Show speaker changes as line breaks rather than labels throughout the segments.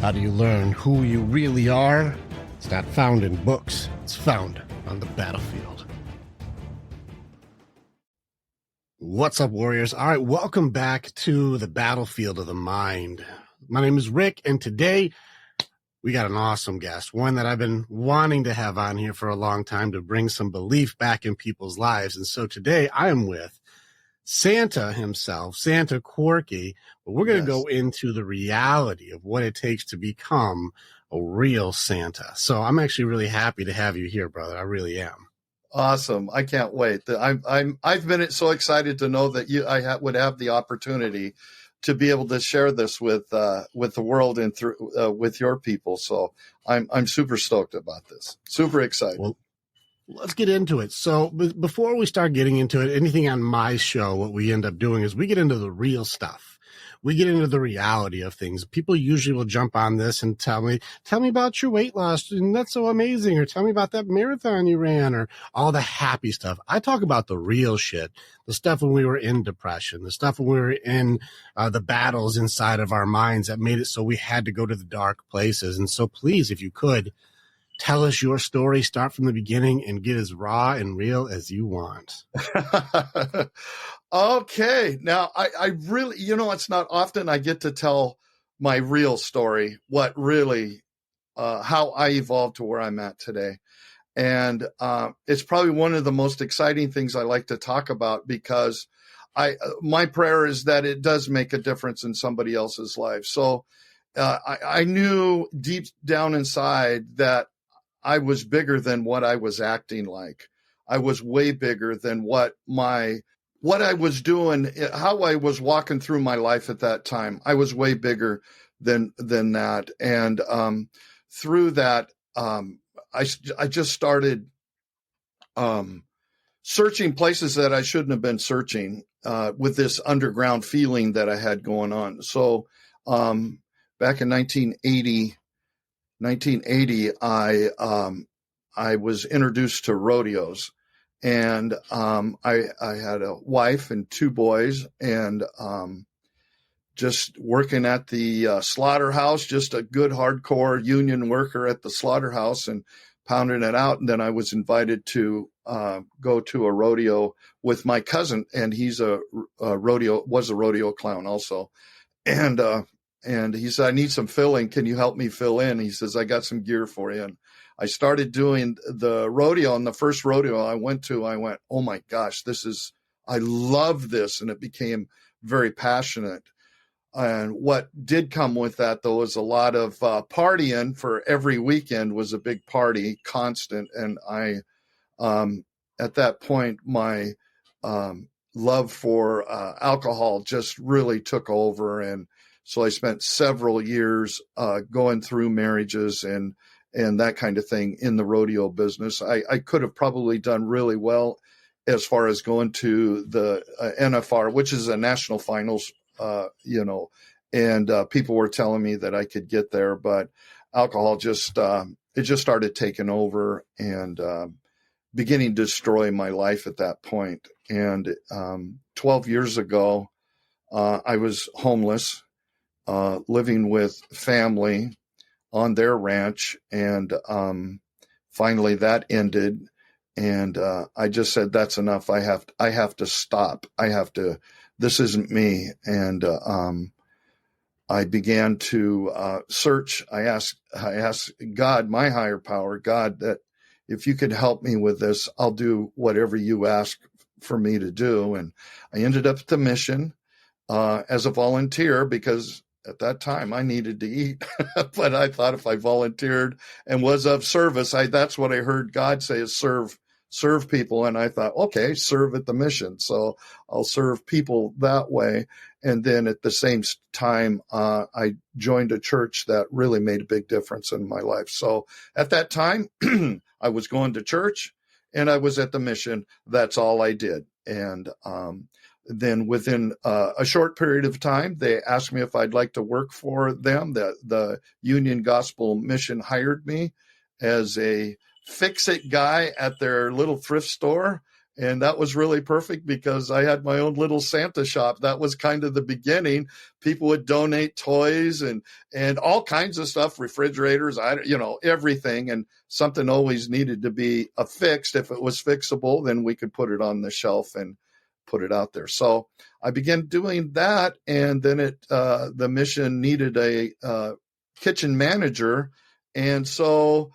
How do you learn who you really are? It's not found in books. It's found on the battlefield. What's up, warriors? All right, welcome back to the battlefield of the mind. My name is Rick, and today we got an awesome guest, one that I've been wanting to have on here for a long time to bring some belief back in people's lives. And so today I am with Santa himself, Santa Corky, but we're going to go into the reality of what it takes to become a real Santa. So I'm actually really happy to have you here, brother. I really am.
Awesome. I can't wait. I've been so excited to know that would have the opportunity to be able to share this with the world and with your people. So I'm super stoked about this. Super excited.
Well, let's get into it. So before we start getting into it, anything on my show, what we end up doing is we get into the real stuff. We get into the reality of things. People usually will jump on this and tell me about your weight loss, and that's so amazing, or tell me about that marathon you ran, or all the happy stuff. I talk about the real shit, the stuff when we were in depression, the stuff when we were in the battles inside of our minds that made it so we had to go to the dark places. And so please, if you could, tell us your story, start from the beginning, and get as raw and real as you want.
Okay. Now, I really, it's not often I get to tell my real story, what really, how I evolved to where I'm at today. And it's probably one of the most exciting things I like to talk about, because my prayer is that it does make a difference in somebody else's life. So I knew deep down inside that I was bigger than what I was acting like. I was way bigger than what I was doing, how I was walking through my life at that time. I was way bigger than that. And through that, I just started searching places that I shouldn't have been searching with this underground feeling that I had going on. So back in 1980, I was introduced to rodeos, and I had a wife and two boys, and just working at the slaughterhouse, just a good hardcore union worker at the slaughterhouse and pounding it out. And then I was invited to go to a rodeo with my cousin, and he's was a rodeo clown also. And he said, I need some filling. Can you help me fill in? He says, I got some gear for you. And I started doing the rodeo. And the first rodeo I went, oh my gosh, I love this. And it became very passionate. And what did come with that, though, was a lot of partying. For every weekend was a big party, constant. And at that point, my love for alcohol just really took over. And so I spent several years going through marriages and that kind of thing in the rodeo business. I could have probably done really well as far as going to the NFR, which is a national finals, and people were telling me that I could get there, but alcohol just started taking over and beginning to destroy my life at that point. And 12 years ago, I was homeless. Living with family on their ranch, and finally that ended, and I just said, that's enough. I have to stop. This isn't me. And I began to search. I asked God, my higher power, God, that if you could help me with this, I'll do whatever you ask for me to do. And I ended up at the mission as a volunteer, because at that time I needed to eat, but I thought if I volunteered and was of service, that's what I heard God say, is serve people. And I thought, okay, serve at the mission. So I'll serve people that way. And then at the same time, I joined a church that really made a big difference in my life. So at that time, I was going to church and I was at the mission. That's all I did. And then within a short period of time, they asked me if I'd like to work for them. The Union Gospel Mission hired me as a fix-it guy at their little thrift store And that was really perfect because I had my own little Santa shop. That was kind of the beginning. People would donate toys and all kinds of stuff, refrigerators, everything. And something always needed to be affixed. If it was fixable, then we could put it on the shelf and put it out there. So I began doing that. And then the mission needed a kitchen manager. And so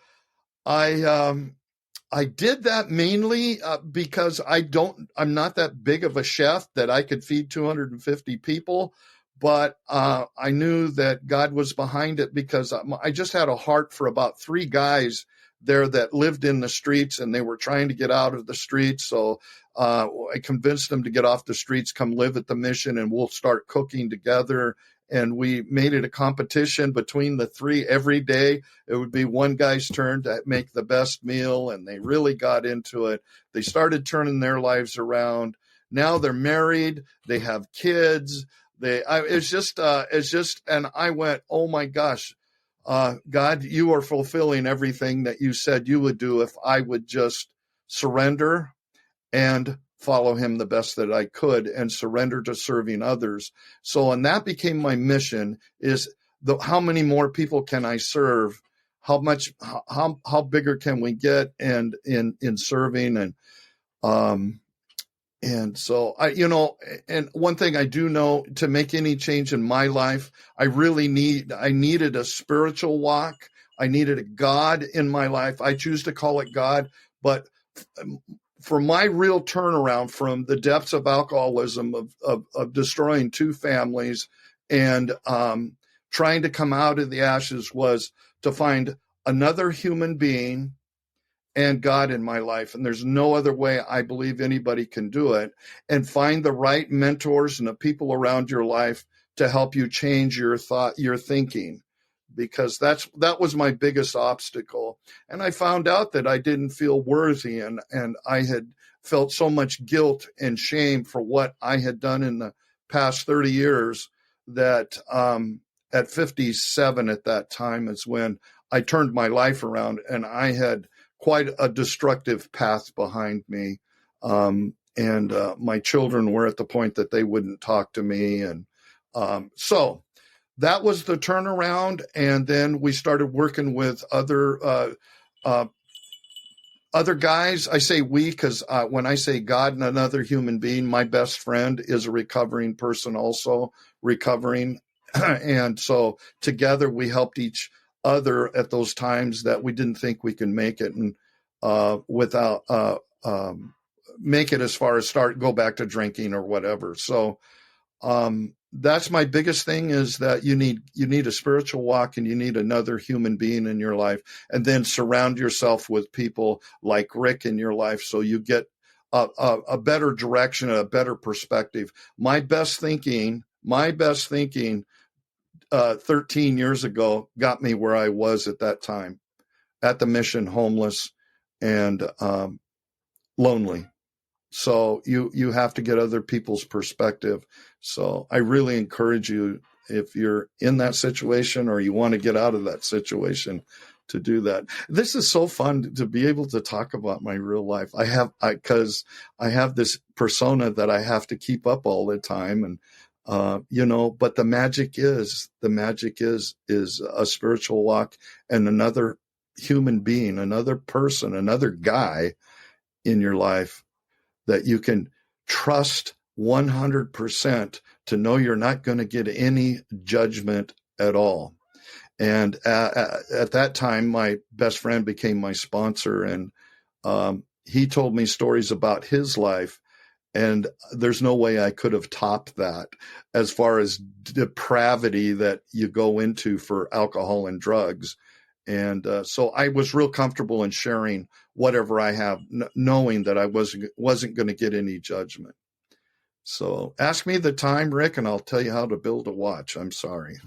I did that mainly because I'm not that big of a chef that I could feed 250 people, but I knew that God was behind it because I just had a heart for about 3 guys there that lived in the streets and they were trying to get out of the streets. So I convinced them to get off the streets, come live at the mission, and we'll start cooking together. And we made it a competition between the 3 every day. It would be one guy's turn to make the best meal, and they really got into it. They started turning their lives around. Now they're married. They have kids. It's just, and I went, oh my gosh, God, you are fulfilling everything that you said you would do if I would just surrender and follow him the best that I could and surrender to serving others. So, and that became my mission, is how many more people can I serve? How bigger can we get and in serving? And so and one thing I do know, to make any change in my life, I needed a spiritual walk. I needed a God in my life. I choose to call it God, but for my real turnaround from the depths of alcoholism, of destroying 2 families and trying to come out of the ashes, was to find another human being and God in my life. And there's no other way I believe anybody can do it. And find the right mentors and the people around your life to help you change your thinking. Because that was my biggest obstacle. And I found out that I didn't feel worthy, and I had felt so much guilt and shame for what I had done in the past 30 years that at 57 at that time is when I turned my life around, and I had quite a destructive path behind me. And my children were at the point that they wouldn't talk to me. And so that was the turnaround. And then we started working with other guys. I say we because when I say God and another human being, my best friend is a recovering person, also recovering. And so together we helped each other at those times that we didn't think we could make it, and without make it as far as go back to drinking or whatever. So that's my biggest thing, is that you need a spiritual walk, and you need another human being in your life, and then surround yourself with people like Rick in your life, so you get a better direction, a better perspective. My best thinking 13 years ago got me where I was at that time, at the mission, homeless and lonely. So you have to get other people's perspective. So I really encourage you, if you're in that situation or you want to get out of that situation, to do that. This is so fun to be able to talk about my real life. Because I have this persona that I have to keep up all the time, and but the magic is a spiritual walk and another human being, another person, another guy in your life that you can trust 100% to know you're not going to get any judgment at all. And at that time, my best friend became my sponsor, and he told me stories about his life. And there's no way I could have topped that, as far as depravity that you go into for alcohol and drugs. And so I was real comfortable in sharing whatever I have, knowing that I wasn't going to get any judgment. So ask me the time, Rick, and I'll tell you how to build a watch. I'm sorry.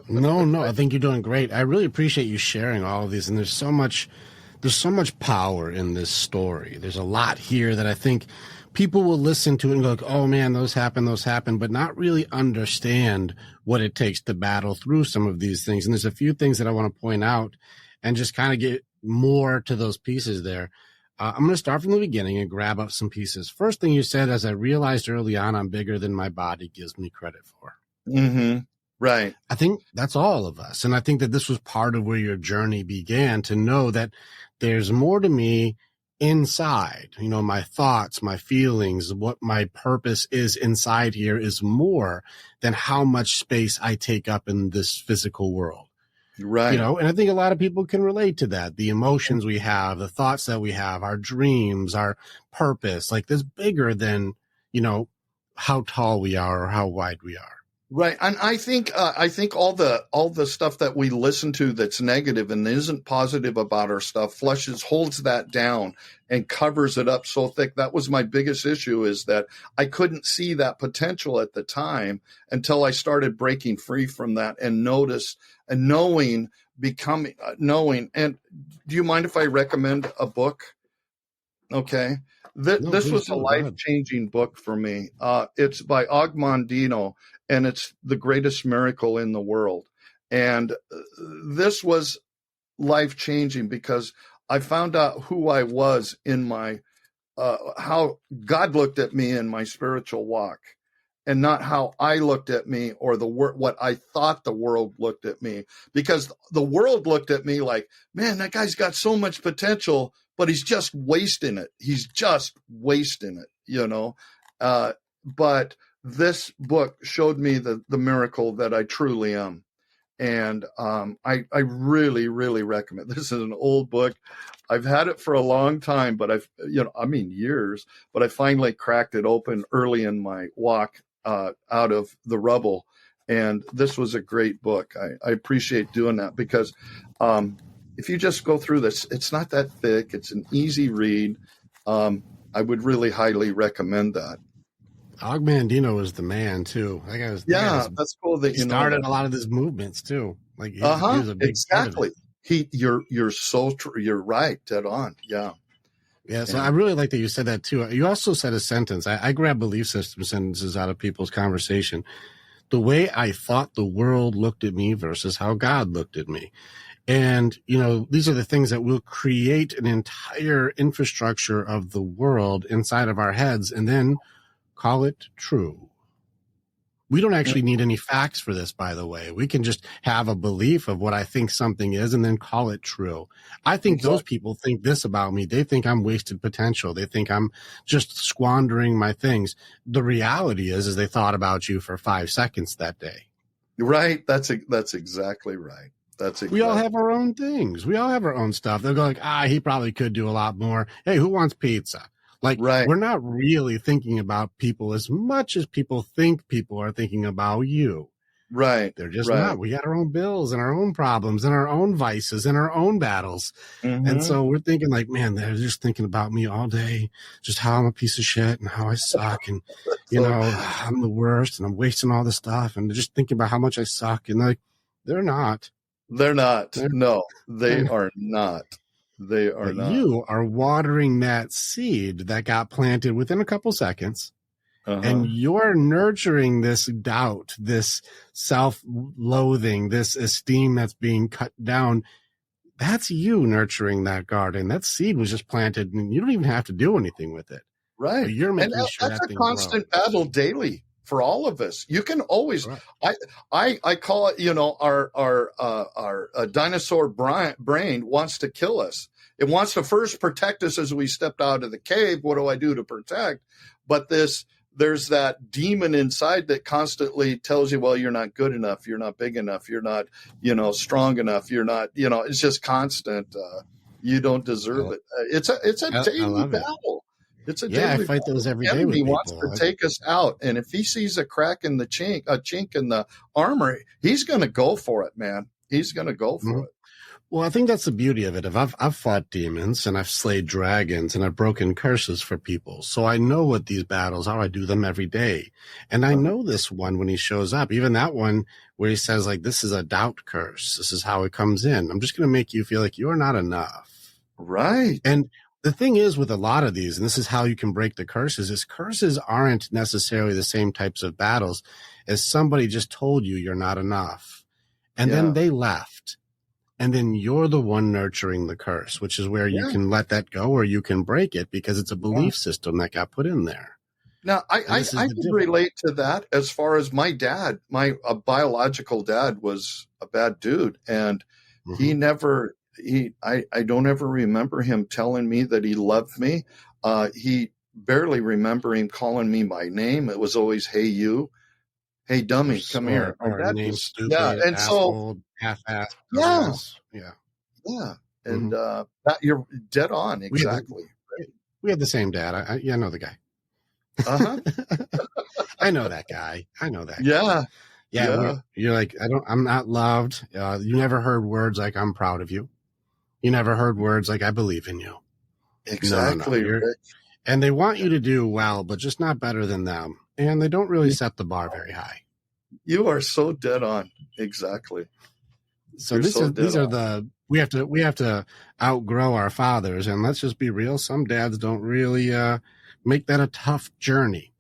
No, I think you're doing great. I really appreciate you sharing all of these. And there's so much power in this story. There's a lot here that I think people will listen to it and go, oh man, those happen, but not really understand what it takes to battle through some of these things. And there's a few things that I want to point out and just kind of get more to those pieces there. I'm going to start from the beginning and grab up some pieces. First thing you said, as I realized early on, I'm bigger than my body gives me credit for.
Mm-hmm. Right.
I think that's all of us. And I think that this was part of where your journey began, to know that there's more to me inside. You know, my thoughts, my feelings, what my purpose is inside here is more than how much space I take up in this physical world.
Right.
You know, and I think a lot of people can relate to that. The emotions we have, the thoughts that we have, our dreams, our purpose, like this bigger than, you know, how tall we are or how wide we are.
Right. And I think all the stuff that we listen to that's negative and isn't positive about our stuff holds that down and covers it up so thick. That was my biggest issue, is that I couldn't see that potential at the time until I started breaking free from that and knowing. And do you mind if I recommend a book? Okay. This was a life-changing book for me. It's by Ogmandino, and it's The Greatest Miracle in the World. And this was life-changing because I found out who I was in my, how God looked at me in my spiritual walk, and not how I looked at me or what I thought the world looked at me. Because the world looked at me like, man, that guy's got so much potential, but he's just wasting it. He's just wasting it, you know. But this book showed me the miracle that I truly am. And I really, really recommend. This is an old book. I've had it for a long time, but years, but I finally cracked it open early in my walk out of the rubble. And this was a great book. I appreciate doing that because if you just go through this, it's not that thick. It's an easy read. I would really highly recommend that.
Ogmandino is the man too.
That's cool that
he started a lot of these movements too. Like he was a big
exactly. You're so true. You're right. Dead on. Yeah.
Yeah. So I really like that you said that too. You also said a sentence. I grab belief system sentences out of people's conversation. The way I thought the world looked at me versus how God looked at me. And, you know, these are the things that will create an entire infrastructure of the world inside of our heads and then call it true. We don't actually need any facts for this, by the way. We can just have a belief of what I think something is and then call it true. I think those people think this about me. They think I'm wasted potential. They think I'm just squandering my things. The reality is they thought about you for 5 seconds that day.
Right. That's exactly right.
We all have our own things. We all have our own stuff. They'll go like, he probably could do a lot more. Hey, who wants pizza? Like, We're not really thinking about people as much as people think people are thinking about you.
Right.
They're just not. We got our own bills and our own problems and our own vices and our own battles. Mm-hmm. And so we're thinking like, man, they're just thinking about me all day, just how I'm a piece of shit and how I suck. And, I'm the worst and I'm wasting all this stuff. And they're just thinking about how much I suck. And like, they're not.
They're not. No, they are not. They are not.
You are watering that seed that got planted within a couple seconds. And you're nurturing this doubt, this self-loathing, this esteem that's being cut down. That's you nurturing that garden. That seed was just planted and you don't even have to do anything with it.
Right.
But you're making sure
that's a constant battle daily for all of us. You can always, I call it, our dinosaur brain wants to kill us. It wants to first protect us as we stepped out of the cave. What do I do to protect? But there's that demon inside that constantly tells you, well, you're not good enough. You're not big enough. You're not, strong enough. You're not, it's just constant. You don't deserve it. It's a daily battle. It's a daily
I fight those every day with
people. He
wants
to take us out. And if he sees a crack in the chink in the armor, he's going to go for it, man. He's going to go for it.
Well, I think that's the beauty of it. I've fought demons and I've slayed dragons and I've broken curses for people. So I know what these battles are. I do them every day. And I know this one when he shows up, even that one where he says like, this is a doubt curse. This is how it comes in. I'm just going to make you feel like you're not enough.
Right.
And the thing is with a lot of these, and this is how you can break the curses, is curses aren't necessarily the same types of battles as somebody just told you you're not enough. And then they left. And then you're the one nurturing the curse, which is where you
Yeah.
can let that go or you can break it because it's a belief system that got put in there.
Now, I can relate to that as far as my dad. My biological dad was a bad dude, and he never. I don't ever remember him telling me that he loved me. He barely remember him calling me by name. It was always, "Hey, you, hey, dummy, come here." My
Or
dad
name
was,
stupid,
and so
asshole, half-ass,
yeah,
dumbass. Yeah.
and that you're dead on, exactly.
We had the same dad. I know the guy. I know that guy.
Yeah.
You're like, I'm not loved. You never heard words like I'm proud of you. You never heard words like I believe in you.
Exactly.
No. And they want you to do well, but just not better than them. And they don't really set the bar very high.
You are so dead on. Exactly.
So these are we have to outgrow our fathers, and let's just be real. Some dads don't really make that a tough journey.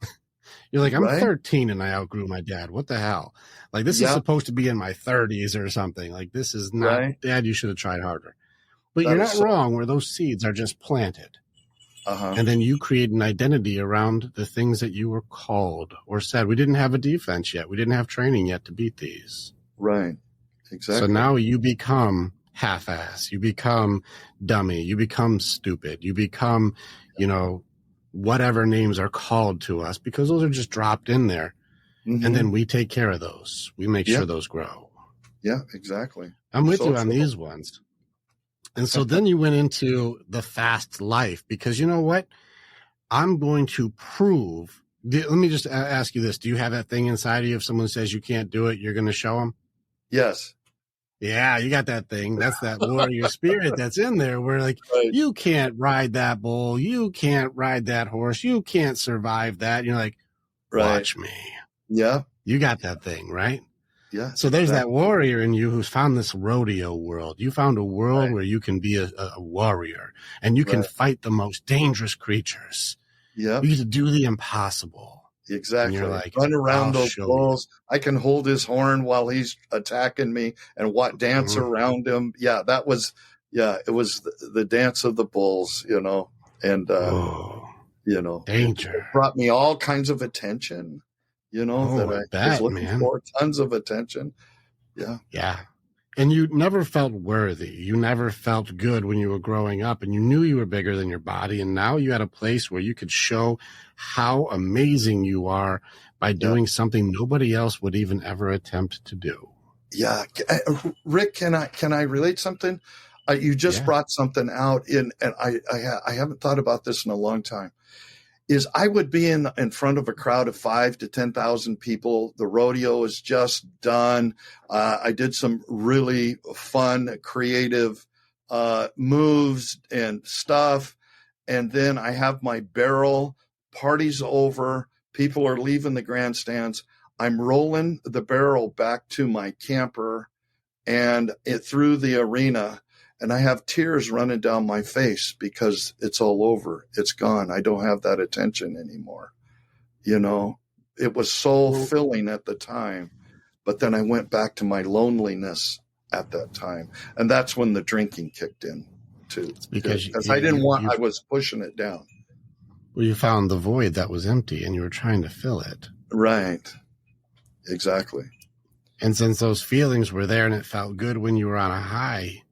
You're like, I'm 13 and I outgrew my dad. What the hell? Like, this is supposed to be in my 30s or something. Like, this is not, Dad, you should have tried harder. But you're not wrong where those seeds are just planted. And then you create an identity around the things that you were called or said. We didn't have a defense yet. We didn't have training yet to beat these.
Right. Exactly.
So now you become half-ass. You become dummy. You become stupid. You become, whatever names are called to us because those are just dropped in there. And then we take care of those. We make sure those grow.
Yeah, exactly.
I'm with you on these ones. And so then you went into the fast life because you know what? I'm going to prove. Let me just ask you this. Do you have that thing inside of you? If someone says you can't do it, you're going to show them?
Yes.
Yeah, you got that thing. That's that warrior spirit that's in there where like, you can't ride that bull. You can't ride that horse. You can't survive that. You're like, watch me.
Yeah.
You got that thing, right?
Yeah.
So there's that warrior in you who's found this rodeo world. You found a world where you can be a warrior and you can fight the most dangerous creatures.
Yeah.
You get to do the impossible.
Exactly.
And you're like,
run around those bulls. I can hold his horn while he's attacking me and dance around him. Yeah, it was the dance of the bulls, and,
danger.
It brought me all kinds of attention, that I was looking for, tons of attention. Yeah.
Yeah. And you never felt worthy. You never felt good when you were growing up and you knew you were bigger than your body. And now you had a place where you could show how amazing you are by doing something nobody else would even ever attempt to do.
Yeah. Rick, can I relate something? You just brought something out and I haven't thought about this in a long time. Is I would be in front of a crowd of 5,000 to 10,000 people. The rodeo is just done. I did some really fun, creative moves and stuff. And then I have my barrel. Party's over. People are leaving the grandstands. I'm rolling the barrel back to my camper and through the arena. And I have tears running down my face because it's all over. It's gone. I don't have that attention anymore. It was soul filling at the time, but then I went back to my loneliness at that time. And that's when the drinking kicked in too. Because I didn't I was pushing it down.
Well, you found the void that was empty and you were trying to fill it.
Right. Exactly.
And since those feelings were there and it felt good when you were on a high,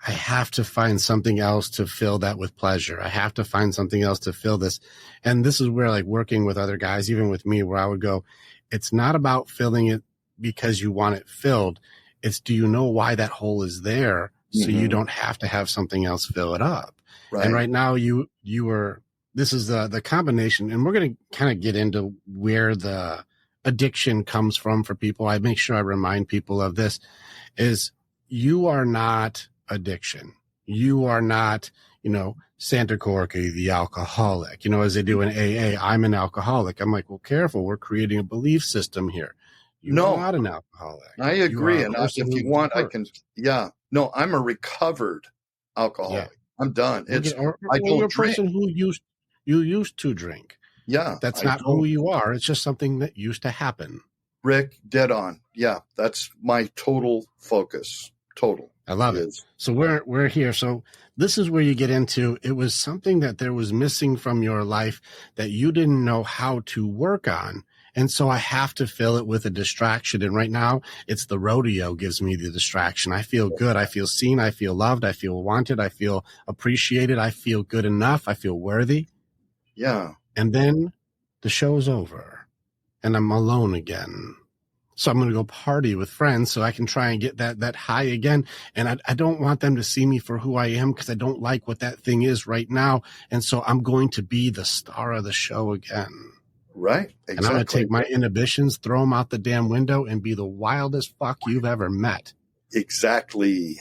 I have to find something else to fill that with pleasure. I have to find something else to fill this. And this is where, like, working with other guys, even with me, where I would go, it's not about filling it because you want it filled. It's, do you know why that hole is there? So you don't have to have something else fill it up. Right. And right now this is the combination, and we're going to kind of get into where the addiction comes from for people. I make sure I remind people of this is you are not addiction. You are not, Santa Corky, the alcoholic, as they do in AA, I'm an alcoholic. I'm like, well, careful. We're creating a belief system here. You're not an alcoholic.
I agree. And if you want, I can, no, I'm a recovered alcoholic. Yeah. I'm done. I don't
you're a
drink.
Person who used to drink.
Yeah.
That's not who you are. It's just something that used to happen.
Rick, dead on. Yeah. That's my total focus. Total.
I love it. So we're here. So this is where you get into, it was something that there was missing from your life that you didn't know how to work on. And so I have to fill it with a distraction. And right now it's the rodeo gives me the distraction. I feel good. I feel seen. I feel loved. I feel wanted. I feel appreciated. I feel good enough. I feel worthy.
Yeah.
And then the show's over and I'm alone again. So I'm going to go party with friends so I can try and get that high again. And I don't want them to see me for who I am because I don't like what that thing is right now. And so I'm going to be the star of the show again.
Right. Exactly.
And I'm going to take my inhibitions, throw them out the damn window and be the wildest fuck you've ever met.
Exactly.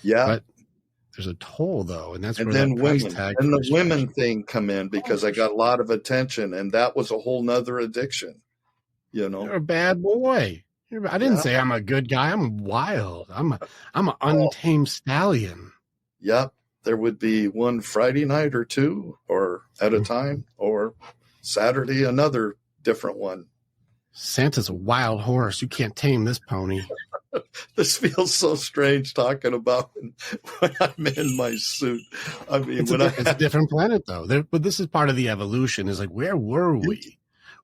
Yeah.
But there's a toll though. And that's
and
where
then
that price
women
tag
and the women thing come in because I got a lot of attention and that was a whole nother addiction. You know,
you're a bad boy. I didn't say I'm a good guy. I'm wild. I'm an untamed stallion.
Yep. There would be one Friday night or two or at a time or Saturday, another different one.
Santa's a wild horse. You can't tame this pony.
This feels so strange talking about when I'm in my suit. I mean,
it's a different planet though. But this is part of the evolution is like, where were we?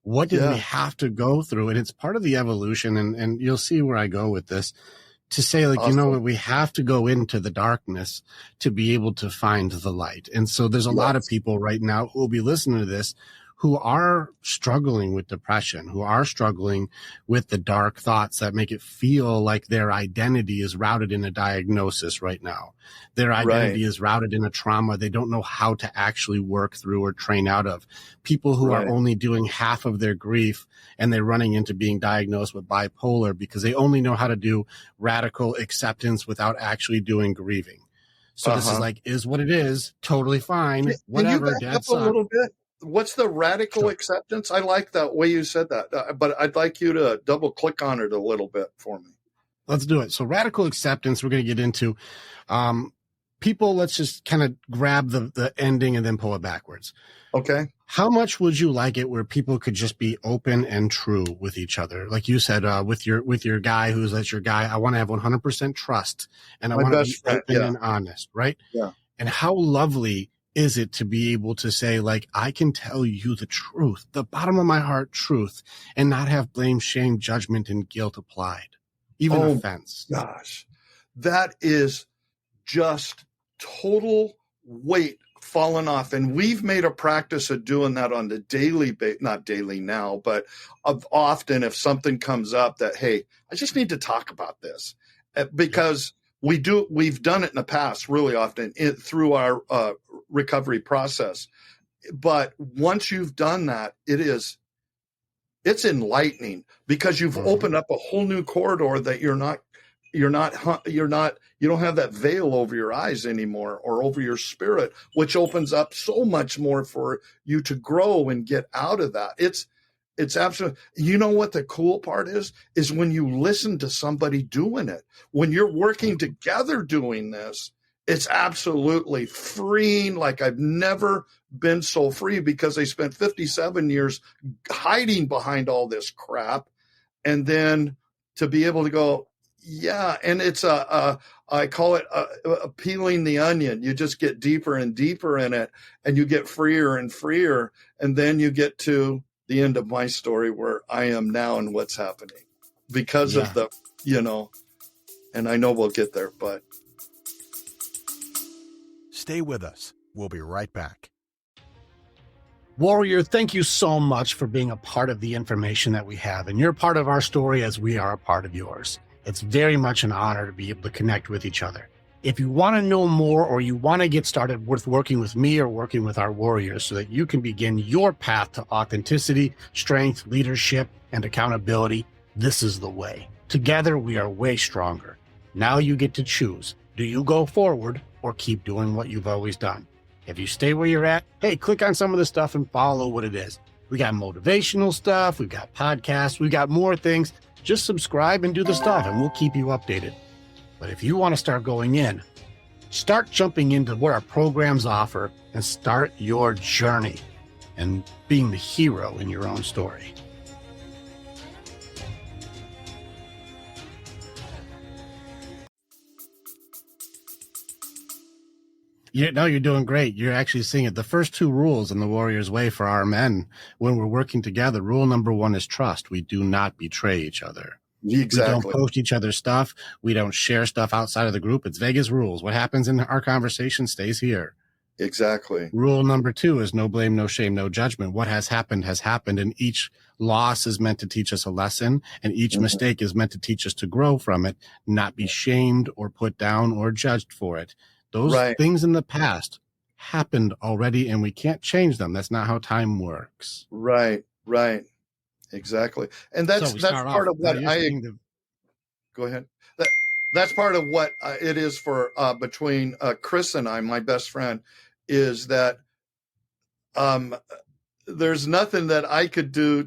What did we have to go through? And it's part of the evolution. And you'll see where I go with this to say like, awesome. You know what, we have to go into the darkness to be able to find the light. And so there's a lot of people right now who will be listening to this who are struggling with depression, who are struggling with the dark thoughts that make it feel like their identity is routed in a diagnosis right now. Their identity is routed in a trauma they don't know how to actually work through or train out of. People who are only doing half of their grief and they're running into being diagnosed with bipolar because they only know how to do radical acceptance without actually doing grieving. So this is like, is what it is. Totally fine. Whatever.
Can you back up a little bit? What's the radical acceptance? I like that way you said that, but I'd like you to double click on it a little bit for me.
Let's do it. So radical acceptance, we're going to get into people. Let's just kind of grab the ending and then pull it backwards.
Okay.
How much would you like it where people could just be open and true with each other? Like you said, with your guy, that's your guy. I want to have 100% trust and I want to be open and honest. Right.
Yeah.
And how lovely is it to be able to say, like, I can tell you the truth, the bottom of my heart truth, and not have blame, shame, judgment, and guilt applied, even offense.
Gosh, that is just total weight falling off. And we've made a practice of doing that on the daily, not daily now, but often if something comes up that, hey, I just need to talk about this because we've done it in the past really often through our recovery process. But once you've done that, it's enlightening because you've opened up a whole new corridor that you don't have that veil over your eyes anymore or over your spirit, which opens up so much more for you to grow and get out of that. It's absolutely, you know what the cool part is when you listen to somebody doing it, when you're working together doing this, it's absolutely freeing. Like I've never been so free because they spent 57 years hiding behind all this crap. And then to be able to go, yeah. And it's I call it peeling the onion. You just get deeper and deeper in it and you get freer and freer. And then you get to the end of my story where I am now and what's happening because of the, and I know we'll get there, but.
Stay with us. We'll be right back.
Warrior, thank you so much for being a part of the information that we have. And you're part of our story as we are a part of yours. It's very much an honor to be able to connect with each other. If you want to know more or you want to get started with working with me or working with our warriors so that you can begin your path to authenticity, strength, leadership, and accountability, this is the way. Together, we are way stronger. Now you get to choose. Do you go forward or keep doing what you've always done? If you stay where you're at, hey, click on some of the stuff and follow what it is. We got motivational stuff. We've got podcasts. We got more things. Just subscribe and do the stuff and we'll keep you updated. But if you want to start going in, start jumping into what our programs offer and start your journey and being the hero in your own story. You're doing great. You're actually seeing it. The first two rules in the Warrior's Way for our men when we're working together, rule number one is trust. We do not betray each other. We don't
Exactly.
post each other's stuff. We don't share stuff outside of the group. It's Vegas rules. What happens in our conversation stays here.
Exactly.
Rule number two is no blame, no shame, no judgment. What has happened, and each loss is meant to teach us a lesson, and each mistake is meant to teach us to grow from it, not be shamed or put down or judged for it. Those things in the past happened already, and we can't change them. That's not how time works.
Right. Exactly. And that's part of what go ahead. That's part of what it is for between Chris and I, my best friend, is that there's nothing that I could do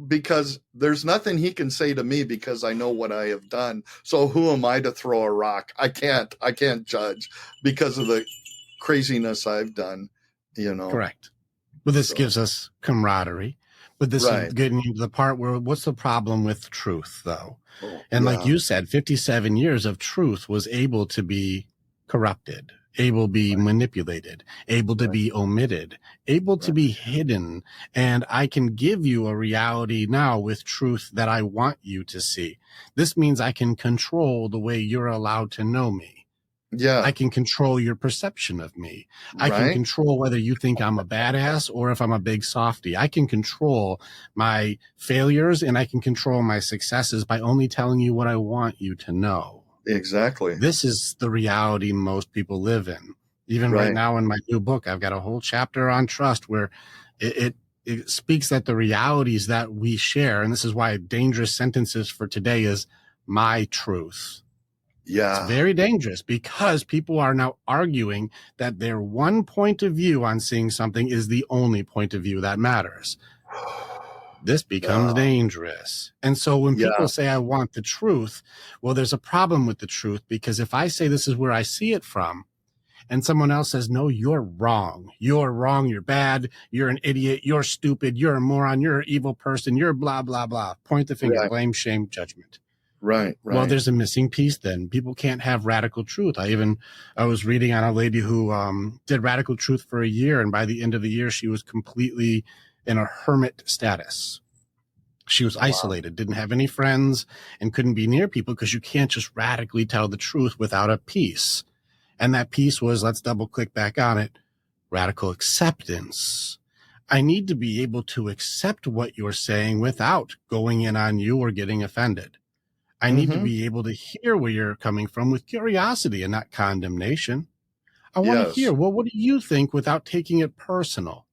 because there's nothing he can say to me because I know what I have done. So who am I to throw a rock? I can't judge because of the craziness I've done,
Correct. But this gives us camaraderie. But this is getting into the part where what's the problem with truth, though? Like you said, 57 years of truth was able to be corrupted, able to be manipulated, able to be omitted, able to be hidden. And I can give you a reality now with truth that I want you to see. This means I can control the way you're allowed to know me.
Yeah.
I can control your perception of me. I can control whether you think I'm a badass or if I'm a big softy. I can control my failures and I can control my successes by only telling you what I want you to know.
Exactly.
This is the reality most people live in. Even right now in my new book, I've got a whole chapter on trust where it speaks that the realities that we share, and this is why dangerous sentences for today is my truth.
Yeah.
It's very dangerous because people are now arguing that their one point of view on seeing something is the only point of view that matters. This becomes dangerous. And so when people say, I want the truth, well, there's a problem with the truth because if I say this is where I see it from, and someone else says, no, you're wrong. You're wrong. You're bad. You're an idiot. You're stupid. You're a moron. You're an evil person. You're blah, blah, blah. Point the finger, blame, shame, judgment.
Right.
Well, there's a missing piece then. People can't have radical truth. I was reading on a lady who did radical truth for a year, and by the end of the year, she was completely in a hermit status. She was isolated, didn't have any friends, and couldn't be near people because you can't just radically tell the truth without a piece. And that piece was, let's double click back on it, radical acceptance. I need to be able to accept what you're saying without going in on you or getting offended. I need to be able to hear where you're coming from with curiosity and not condemnation. I want to hear, well, what do you think without taking it personal?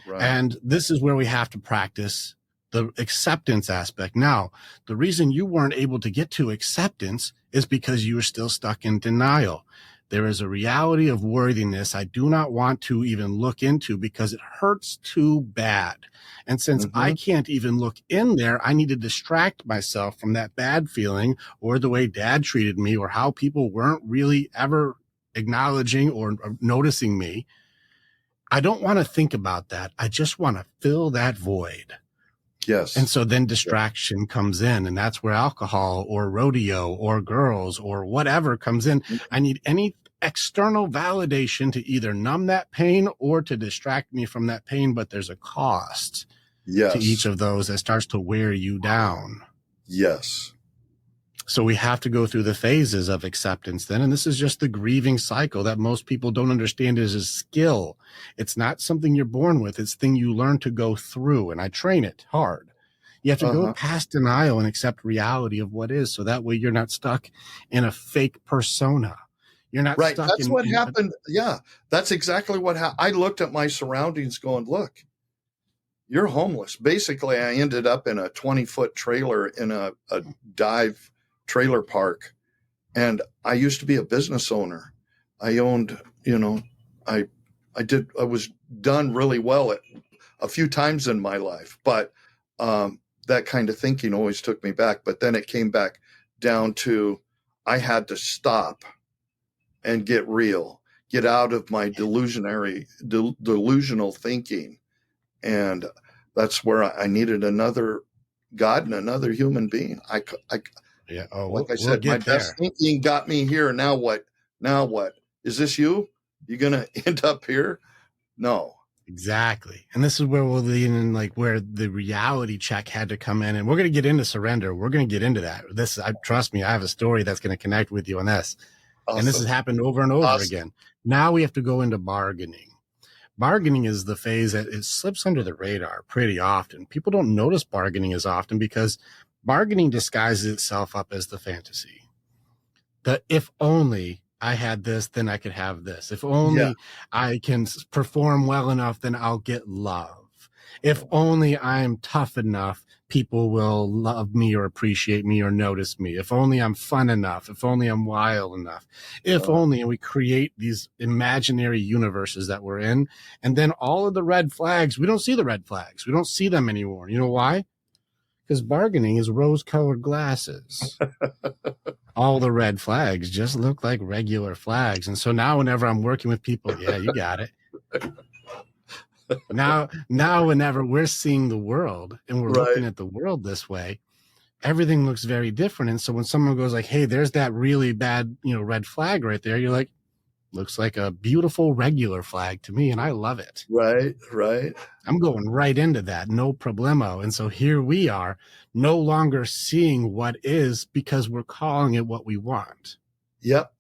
And this is where we have to practice the acceptance aspect. Now, the reason you weren't able to get to acceptance is because you were still stuck in denial. There is a reality of worthiness I do not want to even look into because it hurts too bad. And since I can't even look in there, I need to distract myself from that bad feeling or the way dad treated me or how people weren't really ever acknowledging or noticing me. I don't want to think about that. I just want to fill that void.
Yes.
And so then distraction comes in, and that's where alcohol or rodeo or girls or whatever comes in. I need any external validation to either numb that pain or to distract me from that pain, but there's a cost to each of those that starts to wear you down.
Yes.
So we have to go through the phases of acceptance then. And this is just the grieving cycle that most people don't understand is a skill. It's not something you're born with. It's a thing you learn to go through. And I train it hard. You have to go past denial and accept reality of what is. So that way you're not stuck in a fake persona. You're not stuck
That's what happened. That's exactly what happened. I looked at my surroundings going, look, you're homeless. Basically, I ended up in a 20-foot trailer in a dive trailer park. And I used to be a business owner. I owned, I was done really well a few times in my life, but that kind of thinking always took me back. But then it came back down to I had to stop and get real, get out of my delusional thinking. And that's where I needed another God and another human being. Like I said, my best thinking got me here. Now what? Is this you? You going to end up here? No.
Exactly. And this is where we'll lean in, like where the reality check had to come in. And we're going to get into surrender. We're going to get into that. Trust me, I have a story that's going to connect with you on this.
Awesome.
And this has happened over and over again. Now we have to go into bargaining. Bargaining is the phase that it slips under the radar pretty often. People don't notice bargaining as often because bargaining disguises itself up as the fantasy. That if only I had this, then I could have this. If only I can perform well enough, then I'll get love. If only I'm tough enough, people will love me or appreciate me or notice me. If only I'm fun enough. If only I'm wild enough. If only, and we create these imaginary universes that we're in. And then all of the red flags, we don't see the red flags. We don't see them anymore. You know why? Because bargaining is rose-colored glasses. All the red flags just look like regular flags. And so now whenever I'm working with people, yeah, you got it. Now whenever we're seeing the world and we're looking at the world this way, everything looks very different. And so when someone goes like, hey, there's that really bad, red flag right there, you're like, looks like a beautiful regular flag to me, and I love it.
Right.
I'm going right into that, no problemo. And so here we are, no longer seeing what is because we're calling it what we want.
Yep.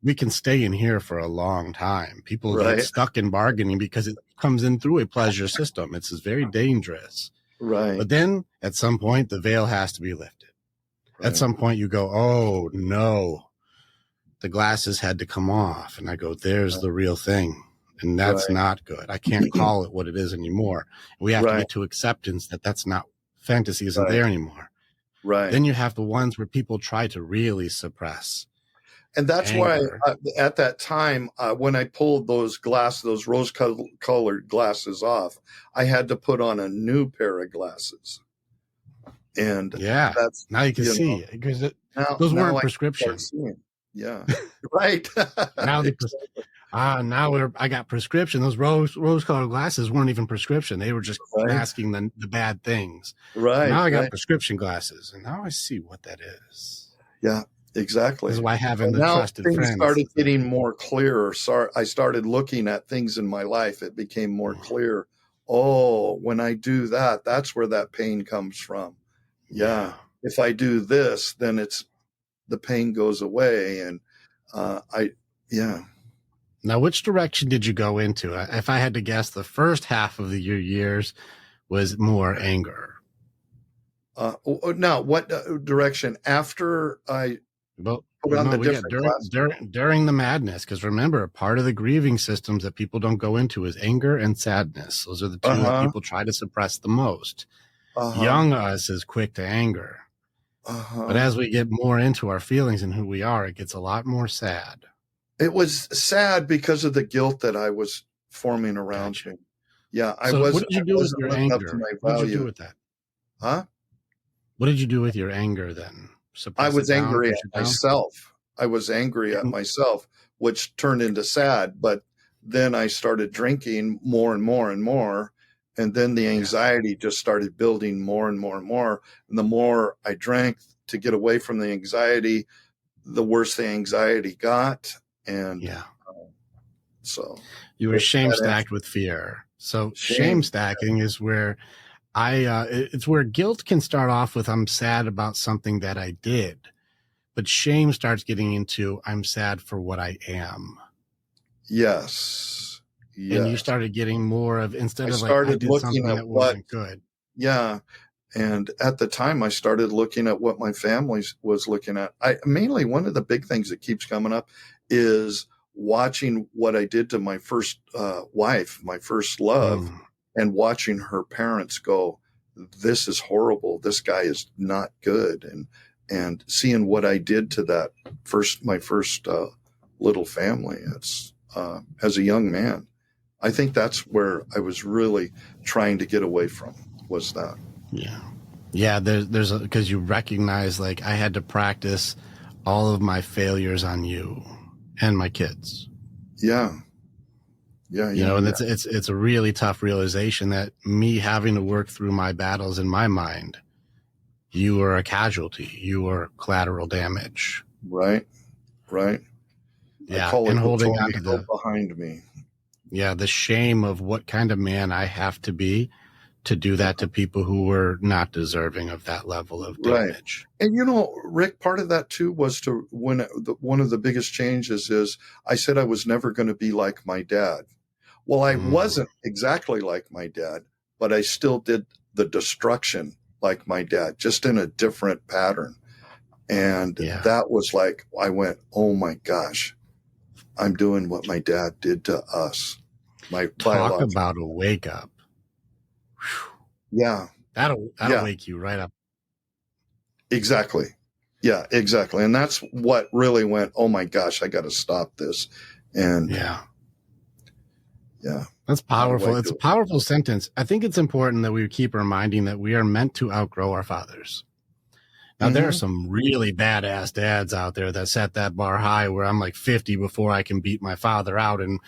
We can stay in here for a long time. People get stuck in bargaining because it comes in through a pleasure system. It's very dangerous.
Right.
But then at some point, the veil has to be lifted. At some point, you go, oh, no. The glasses had to come off. And I go, there's the real thing. And that's not good. I can't call it what it is anymore. We have to get to acceptance that that's not, fantasy isn't there anymore.
Right.
Then you have the ones where people try to really suppress.
And that's
anger.
why at that time, when I pulled those rose-colored glasses off, I had to put on a new pair of glasses. And that's,
now you can see because those weren't prescription.
Yeah. Right.
Now I got prescription. Those rose-colored glasses weren't even prescription. They were just masking the bad things.
Right.
Now I got prescription glasses, and now I see what that is.
Yeah, exactly.
This is why having the trusted friends.
Things started getting more clearer. I started looking at things in my life. It became more clear. Oh, when I do that, that's where that pain comes from. Yeah. If I do this, then the pain goes away. And
Now, which direction did you go into? If I had to guess, the first half of your years was more anger.
Now, what direction after I put on the different
during the madness? Because remember, part of the grieving systems that people don't go into is anger and sadness. Those are the two that people try to suppress the most. Young us is quick to anger. But as we get more into our feelings and who we are, it gets a lot more sad.
It was sad because of the guilt that I was forming around me. Yeah,
what did you do with your anger? What did you do with that?
Huh?
What did you do with your anger then?
I was angry at myself. I was angry at myself, which turned into sad. But then I started drinking more and more and more. And then the anxiety just started building more and more and more. And the more I drank to get away from the anxiety, the worse the anxiety got. And so
you were shame stacked with fear. So shame stacking is where it's where guilt can start off with, I'm sad about something that I did, but shame starts getting into, I'm sad for what I am.
Yes.
And you started getting more of, instead of like, I did something that wasn't good.
Yeah. And at the time I started looking at what my family was looking at. Mainly one of the big things that keeps coming up is watching what I did to my first wife, my first love, and watching her parents go, this is horrible. This guy is not good. And seeing what I did to my first little family, it's as a young man. I think that's where I was really trying to get away from, was that.
Yeah. Yeah. There's because you recognize, like, I had to practice all of my failures on you and my kids.
Yeah. Yeah.
And it's a really tough realization that me having to work through my battles in my mind, you were a casualty, you were collateral damage.
Right. I
Yeah.
call it
And
the
holding on to
tornado behind me.
the shame of what kind of man I have to be to do that to people who were not deserving of that level of damage.
And Rick, part of that too was one of the biggest changes is I said I was never going to be like my dad. Well, I wasn't exactly like my dad, but I still did the destruction like my dad, just in a different pattern. And that was like, I went, oh my gosh, I'm doing what my dad did to us.
Talk about a wake up.
Yeah.
That'll wake you right up.
Exactly. Yeah, exactly. And that's what really went, oh my gosh, I got to stop this. And yeah.
That's powerful. It's a powerful sentence. I think it's important that we keep reminding that we are meant to outgrow our fathers. Now, there are some really badass dads out there that set that bar high where I'm like 50 before I can beat my father out and,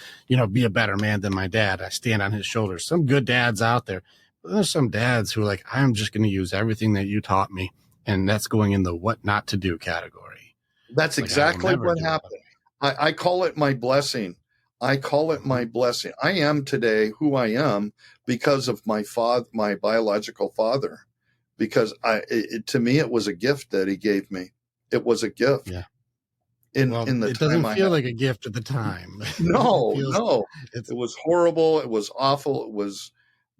be a better man than my dad. I stand on his shoulders. Some good dads out there. But there's some dads who are like, I'm just going to use everything that you taught me. And that's going in the what not to do category.
That's exactly what happened. I call it my blessing. I call it my blessing. I am today who I am because of my biological father. Because to me, it was a gift that he gave me. It was a gift.
Yeah.
It
doesn't feel like a gift at the time.
No. It was horrible. It was awful.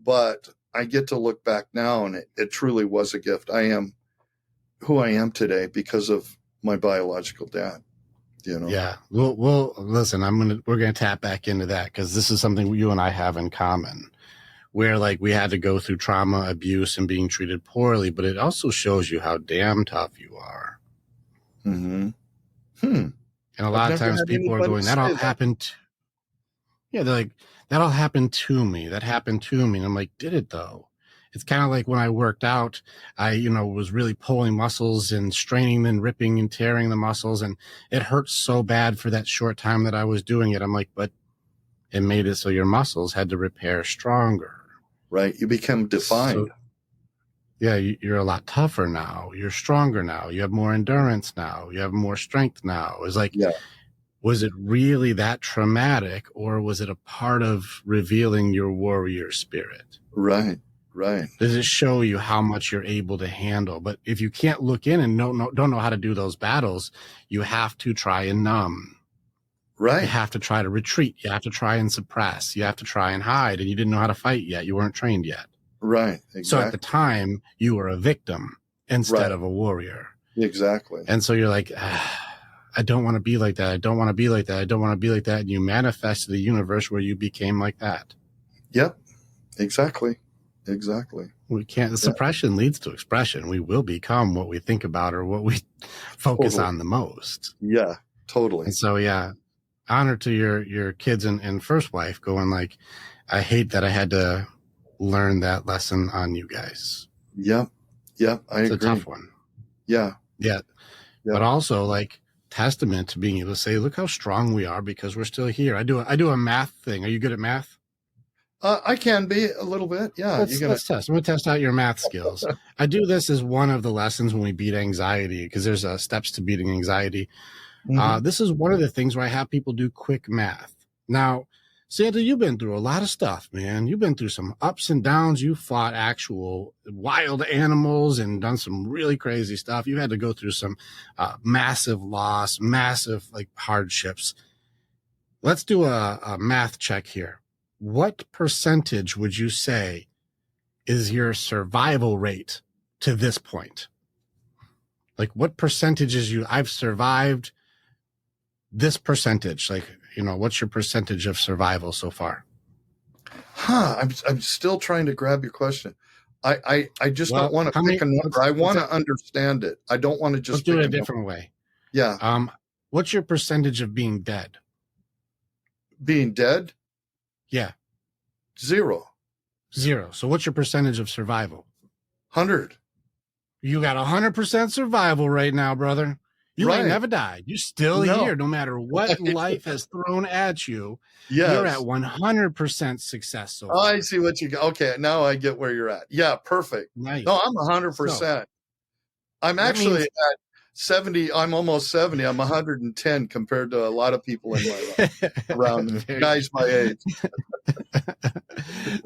But I get to look back now, and it truly was a gift. I am who I am today because of my biological dad.
Yeah. Well, listen, we're going to tap back into that because this is something you and I have in common, where like we had to go through trauma, abuse, and being treated poorly, but it also shows you how damn tough you are.
And
a lot of times people are going, that all happened. They're like, that all happened to me. That happened to me. And I'm like, did it though? It's kind of like when I worked out, I, was really pulling muscles and straining and ripping and tearing the muscles. And it hurt so bad for that short time that I was doing it. I'm like, but it made it so your muscles had to repair stronger.
Right. You become defined.
So, you're a lot tougher now. You're stronger now. You have more endurance now. You have more strength now. It's like, was it really that traumatic, or was it a part of revealing your warrior spirit?
Right.
Does it show you how much you're able to handle? But if you can't look in and don't know how to do those battles, you have to try and numb.
Right.
You have to try to retreat. You have to try and suppress. You have to try and hide. And you didn't know how to fight yet. You weren't trained yet.
Right. Exactly.
So at the time, you were a victim instead of a warrior.
Exactly.
And so you're like, I don't want to be like that. I don't want to be like that. I don't want to be like that. And you manifest the universe where you became like that.
Yep. Exactly.
We can't. The suppression leads to expression. We will become what we think about or what we focus on the most.
Yeah, totally.
And so, honor to your kids and first wife going like, I hate that I had to learn that lesson on you guys.
Yep. I agree.
It's a tough one.
Yeah.
But also like testament to being able to say, look how strong we are because we're still here. I do a math thing. Are you good at math?
I can be a little bit. Yeah.
Let's test. I'm going to test out your math skills. I do this as one of the lessons when we beat anxiety, because there's steps to beating anxiety. This is one of the things where I have people do quick math. Now, Santa, you've been through a lot of stuff, man. You've been through some ups and downs. You fought actual wild animals and done some really crazy stuff. You had to go through some massive loss, massive hardships. Let's do a math check here. What percentage would you say is your survival rate to this point? Like what percentage is I've survived this percentage? What's your percentage of survival so far?
I'm still trying to grab your question. I just don't want to pick a number. I want to understand it. I don't want to just
do it a different way.
Yeah.
What's your percentage of being dead?
Being dead?
Yeah.
0.
So what's your percentage of survival?
100.
You got 100% survival right now, brother. You ain't never died. You're still here, no matter what life has thrown at you.
Yes.
You're at 100% success. So
I see what you got. Okay, now I get where you're at. Yeah, perfect.
Nice.
No, I'm 100%. I'm actually at 70. I'm almost 70. I'm 110 compared to a lot of people in my life around guys my age.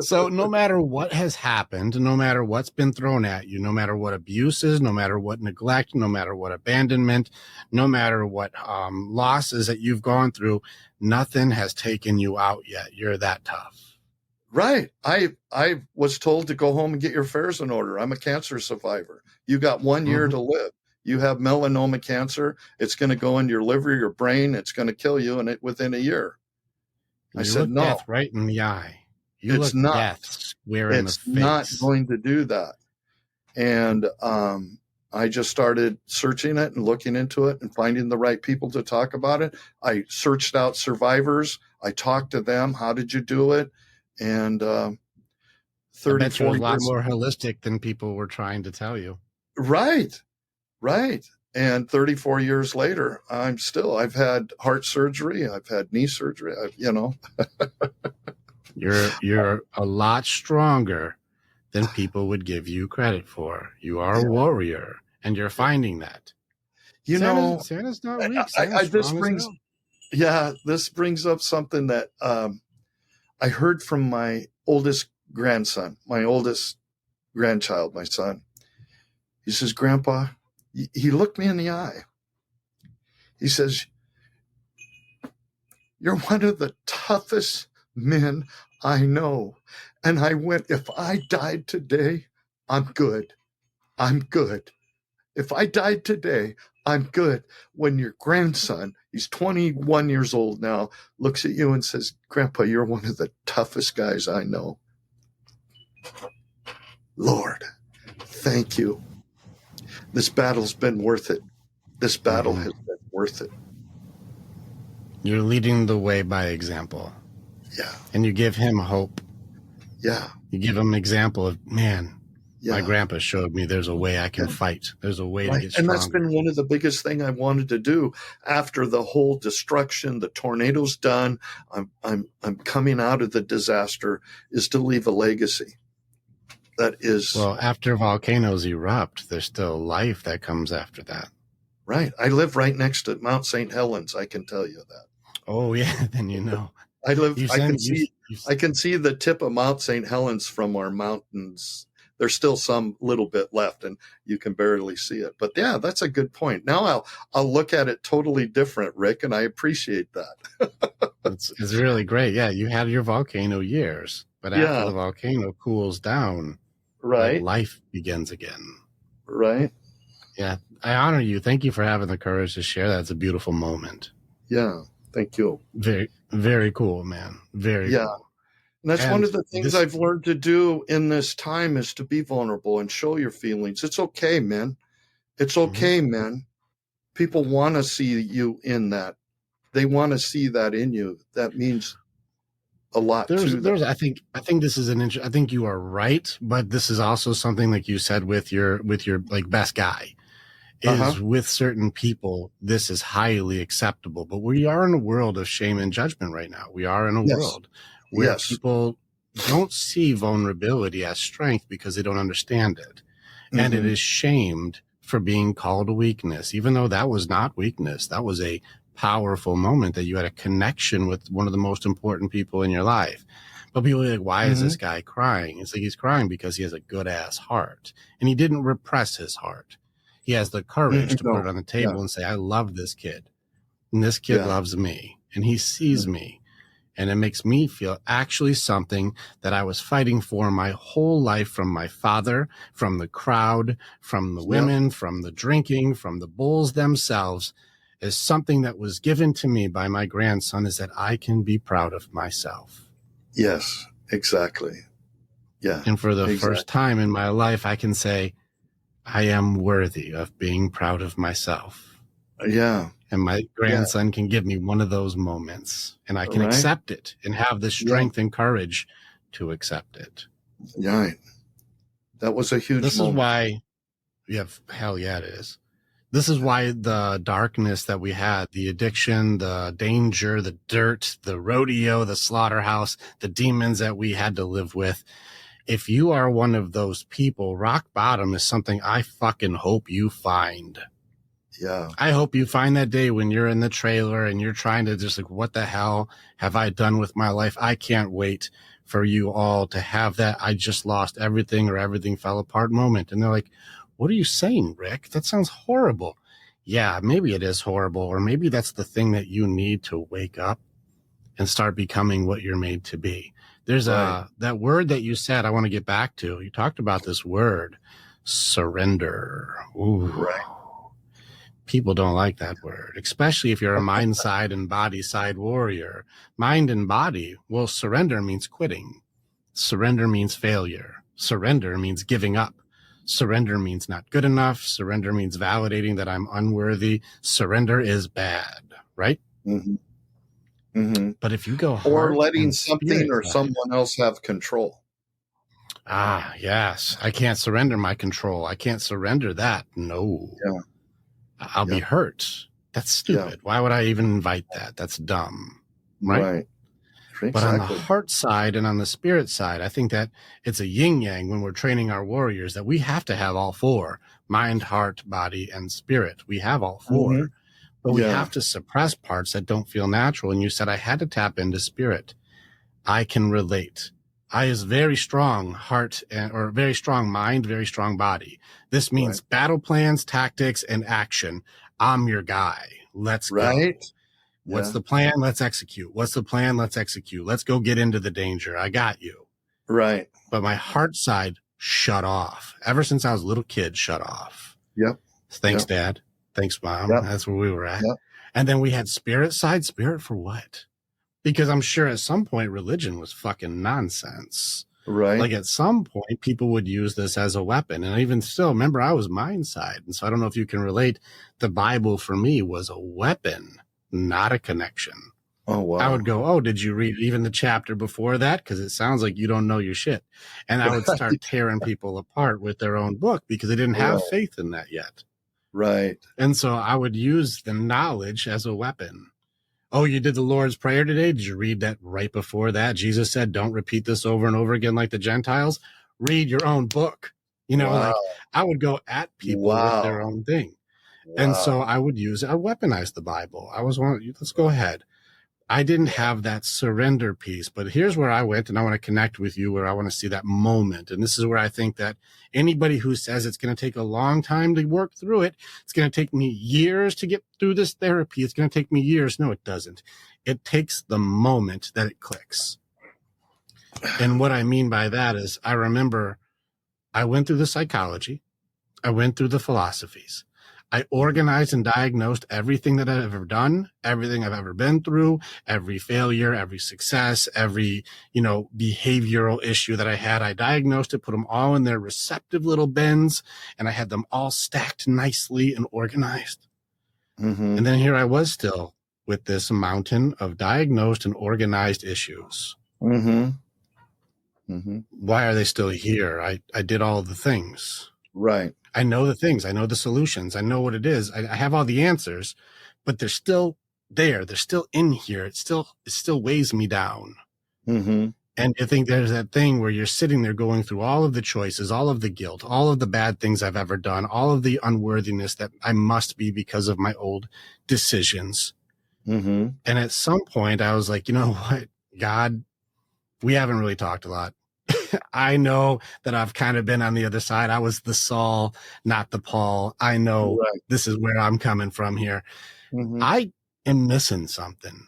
So no matter what has happened, no matter what's been thrown at you, no matter what abuses, no matter what neglect, no matter what abandonment, no matter what losses that you've gone through, nothing has taken you out yet. You're that tough.
Right. I was told to go home and get your affairs in order. I'm a cancer survivor. You got 1 year to live. You have melanoma cancer. It's going to go into your liver, your brain. It's going to kill you within a year. I said, no.
Death right in the eye. You
it's
look
not.
Death square in the face.
It's not going to do that. And I just started searching it and looking into it and finding the right people to talk about it. I searched out survivors. I talked to them. How did you do it? And 34
years, a lot more holistic than people were trying to tell you.
Right. And 34 years later, I've had heart surgery. I've had knee surgery.
You're a lot stronger than people would give you credit for. You are a warrior, and you're finding that. Santa's not weak.
This brings up something that I heard from my oldest grandson, my oldest grandchild, my son. He says, Grandpa, he looked me in the eye. He says, you're one of the toughest men I know. And I went, if I died today, I'm good. I'm good. If I died today, I'm good. When your grandson, he's 21 years old now, looks at you and says, Grandpa, you're one of the toughest guys I know. Lord, thank you. This battle's been worth it. This battle has been worth it.
You're leading the way by example.
Yeah.
And you give him hope.
Yeah.
You give him an example of, man, my grandpa showed me there's a way I can fight. There's a way to get stronger.
And that's been one of the biggest thing I wanted to do after the whole destruction, the tornado's done. I'm coming out of the disaster, is to leave a legacy. That is.
Well, after volcanoes erupt, there's still life that comes after that.
Right. I live right next to Mount St. Helens. I can tell you that.
Oh yeah. Then you know.
I can see the tip of Mount St. Helens from our mountains. There's still some little bit left and you can barely see it. But yeah, that's a good point. Now I'll look at it totally different, Rick, and I appreciate that.
It's really great. Yeah, you had your volcano years, but after the volcano cools down,
right,
life begins again.
Right.
Yeah, I honor you. Thank you for having the courage to share that. It's a beautiful moment.
Yeah, thank you.
Very, very cool, man. Very cool.
And that's one of the things I've learned to do in this time is to be vulnerable and show your feelings. It's okay, man. It's okay, man. People want to see you in that. They want to see that in you. That means a lot to them.
I think this is I think you are right, but this is also something like you said with your like best guy is with certain people, this is highly acceptable, but we are in a world of shame and judgment right now. We are in a world where people don't see vulnerability as strength because they don't understand it. And it is shamed for being called weakness, even though that was not weakness. That was a powerful moment that you had a connection with one of the most important people in your life. But people are like, why is this guy crying? It's like he's crying because he has a good ass heart and he didn't repress his heart. He has the courage to put it on the table and say, I love this kid and this kid loves me and he sees me. And it makes me feel actually something that I was fighting for my whole life, from my father, from the crowd, from the women, from the drinking, from the bulls themselves, is something that was given to me by my grandson, is that I can be proud of myself.
Yes, exactly. Yeah.
And for the first time in my life, I can say, I am worthy of being proud of myself.
Yeah.
And my grandson can give me one of those moments and I can accept it and have the strength and courage to accept it.
Right. That was a huge moment.
This is why hell yeah, it is. This is why the darkness that we had, the addiction, the danger, the dirt, the rodeo, the slaughterhouse, the demons that we had to live with. If you are one of those people, rock bottom is something I fucking hope you find.
Yeah.
I hope you find that day when you're in the trailer and you're trying to just like, what the hell have I done with my life? I can't wait for you all to have that I just lost everything or everything fell apart moment. And they're like, what are you saying, Rick? That sounds horrible. Yeah, maybe it is horrible. Or maybe that's the thing that you need to wake up and start becoming what you're made to be. There's that word that you said, I want to get back to. You talked about this word, surrender. Ooh.
Right.
People don't like that word, especially if you're a mind side and body side warrior. Mind and body, well, surrender means quitting. Surrender means failure. Surrender means giving up. Surrender means not good enough. Surrender means validating that I'm unworthy. Surrender is bad, right?
Mm-hmm. Mm-hmm.
But if you go
or letting something or someone else have control.
Ah, yes. I can't surrender my control. I can't surrender that. No.
Yeah.
I'll be hurt. That's stupid. Why would I even invite that? That's dumb. Right.
Exactly.
But on the heart side and on the spirit side, I think that it's a yin yang when we're training our warriors that we have to have all four: mind, heart, body, and spirit. We have all four. Mm-hmm. But we have to suppress parts that don't feel natural. And you said I had to tap into spirit. I can relate. I is very strong heart or very strong mind, very strong body. This means battle plans, tactics, and action. I'm your guy. Let's go. What's the plan? Let's execute. What's the plan? Let's execute. Let's go get into the danger. I got you.
Right.
But my heart side shut off. Ever since I was a little kid, shut off.
Yep.
Thanks, Dad. Thanks, Mom. Yep. That's where we were at. Yep. And then we had spirit side. Spirit for what? Because I'm sure at some point religion was fucking nonsense.
Right.
Like at some point people would use this as a weapon. And even still, remember, I was mind side. And so I don't know if you can relate. The Bible for me was a weapon, not a connection.
Oh, wow.
I would go, oh, did you read even the chapter before that? Because it sounds like you don't know your shit. And I would start tearing people apart with their own book because they didn't have faith in that yet.
Right.
And so I would use the knowledge as a weapon. Oh, you did the Lord's Prayer today? Did you read that right before that? Jesus said, don't repeat this over and over again like the Gentiles. Read your own book. You know, like I would go at people with their own thing. And so I would weaponize the Bible. I was let's go ahead. I didn't have that surrender piece, but here's where I went, and I want to connect with you where I want to see that moment. And this is where I think that anybody who says it's going to take a long time to work through it, it's going to take me years to get through this therapy, it's going to take me years. No, it doesn't. It takes the moment that it clicks. And what I mean by that is I remember I went through the psychology, I went through the philosophies. I organized and diagnosed everything that I've ever done, everything I've ever been through, every failure, every success, every, behavioral issue that I had. I diagnosed it, put them all in their receptive little bins, and I had them all stacked nicely and organized.
Mm-hmm.
And then here I was still with this mountain of diagnosed and organized issues.
Mm-hmm. Mm-hmm.
Why are they still here? I did all the things.
Right.
I know the things. I know the solutions. I know what it is. I have all the answers, but they're still there. They're still in here. It still weighs me down.
Mm-hmm.
And I think there's that thing where you're sitting there going through all of the choices, all of the guilt, all of the bad things I've ever done, all of the unworthiness that I must be because of my old decisions.
Mm-hmm.
And at some point I was like, you know what, God, we haven't really talked a lot. I know that I've kind of been on the other side. I was the Saul, not the Paul. I know This is where I'm coming from here.
Mm-hmm.
I am missing something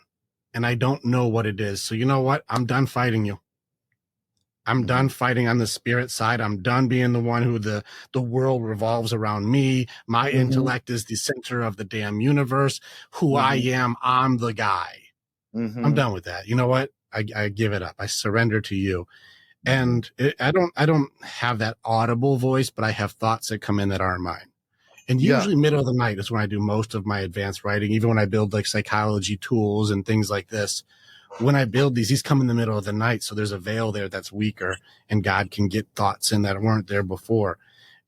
and I don't know what it is. So you know what? I'm done fighting you. I'm done fighting on the spirit side. I'm done being the one who the world revolves around me. My intellect is the center of the damn universe. Who I am, I'm the guy. I'm done with that. You know what? I give it up. I surrender to you. And I don't have that audible voice, but I have thoughts that come in that aren't mine. And usually middle of the night is when I do most of my advanced writing, even when I build like psychology tools and things like this. When I build these come in the middle of the night. So there's a veil there that's weaker and God can get thoughts in that weren't there before.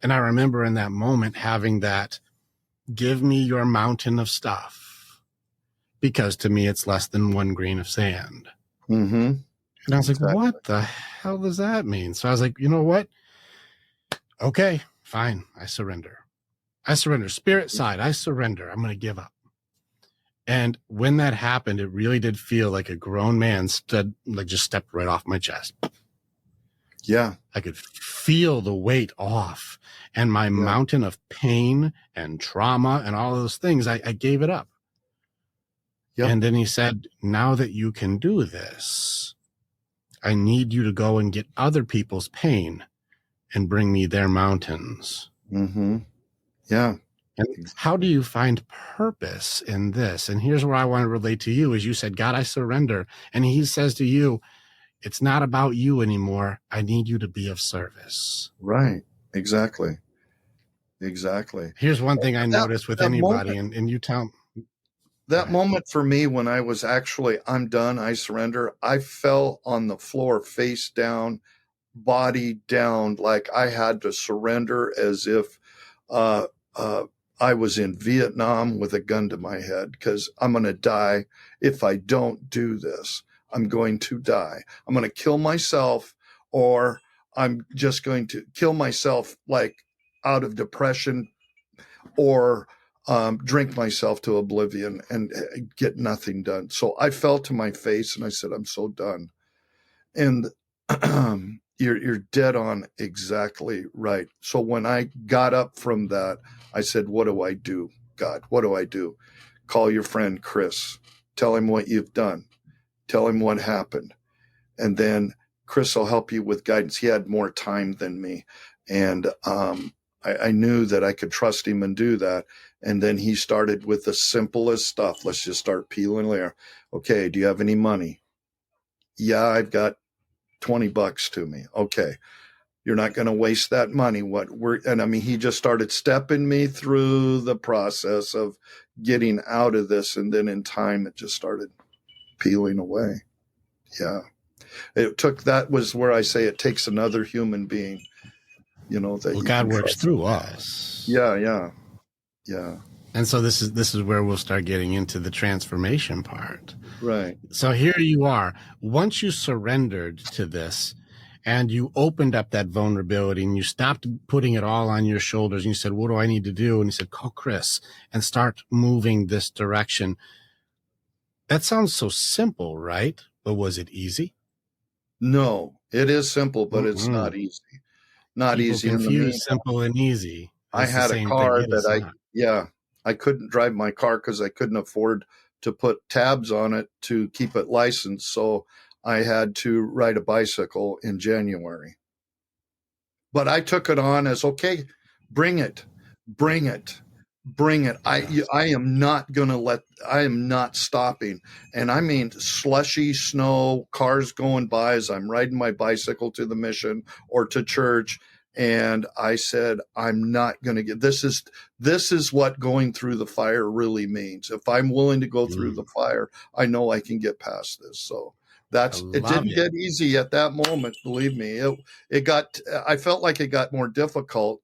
And I remember in that moment having that, give me your mountain of stuff, because to me, it's less than one grain of sand.
Mm-hmm.
And I was like, what the hell does that mean? So I was like, you know what? Okay, fine. I surrender. I surrender. Spirit side, I surrender. I'm going to give up. And when that happened, it really did feel like a grown man just stepped right off my chest.
Yeah.
I could feel the weight off, and my mountain of pain and trauma and all of those things, I gave it up. Yep. And then he said, now that you can do this, I need you to go and get other people's pain and bring me their mountains.
Mm-hmm. Yeah.
And how do you find purpose in this? And here's where I want to relate to you. As you said, God, I surrender. And he says to you, it's not about you anymore. I need you to be of service.
Right. Exactly.
Here's one thing I noticed with anybody, and you tell me.
That moment for me when I was actually, I'm done, I surrender, I fell on the floor face down, body down, like I had to surrender as if I was in Vietnam with a gun to my head, because I'm going to die if I don't do this. I'm going to die. I'm going to kill myself, or I'm just going to kill myself like out of depression, or drink myself to oblivion and get nothing done. So I fell to my face and I said, I'm so done. And you're dead on exactly right. So when I got up from that, I said, what do I do, God? What do I do? Call your friend Chris. Tell him what you've done. Tell him what happened. And then Chris will help you with guidance. He had more time than me. And I knew that I could trust him and do that. And then he started with the simplest stuff. Let's just start peeling layer. Okay, do you have any money? Yeah, I've got $20 to me. Okay. You're not going to waste that money. He just started stepping me through the process of getting out of this. And then in time, it just started peeling away. Yeah. That was where I say it takes another human being, that
God works through us.
Yeah.
And so this is where we'll start getting into the transformation part.
Right.
So here you are. Once you surrendered to this and you opened up that vulnerability and you stopped putting it all on your shoulders and you said, what do I need to do? And you said, call Chris and start moving this direction. That sounds so simple, right? But was it easy?
No, it is simple, but it's not easy. Not
People
easy.
Confuse simple and easy.
I had a car that I couldn't drive my car because I couldn't afford to put tabs on it to keep it licensed. So I had to ride a bicycle in January. But I took it on as, okay, bring it. I am not stopping. And I mean, slushy snow, cars going by as I'm riding my bicycle to the mission or to church. And I said, I'm not going to this is what going through the fire really means. If I'm willing to go through the fire, I know I can get past this. So it didn't get easy at that moment. Believe me, I felt like it got more difficult,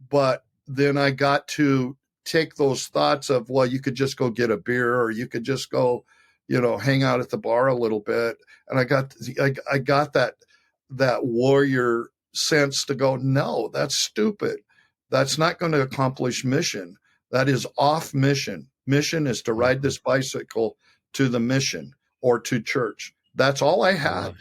but then I got to take those thoughts of, well, you could just go get a beer, or you could just go, hang out at the bar a little bit. And I got that warrior sense to go, no, that's stupid. That's not going to accomplish mission. That is off mission. Mission is to ride this bicycle to the mission or to church. That's all I had,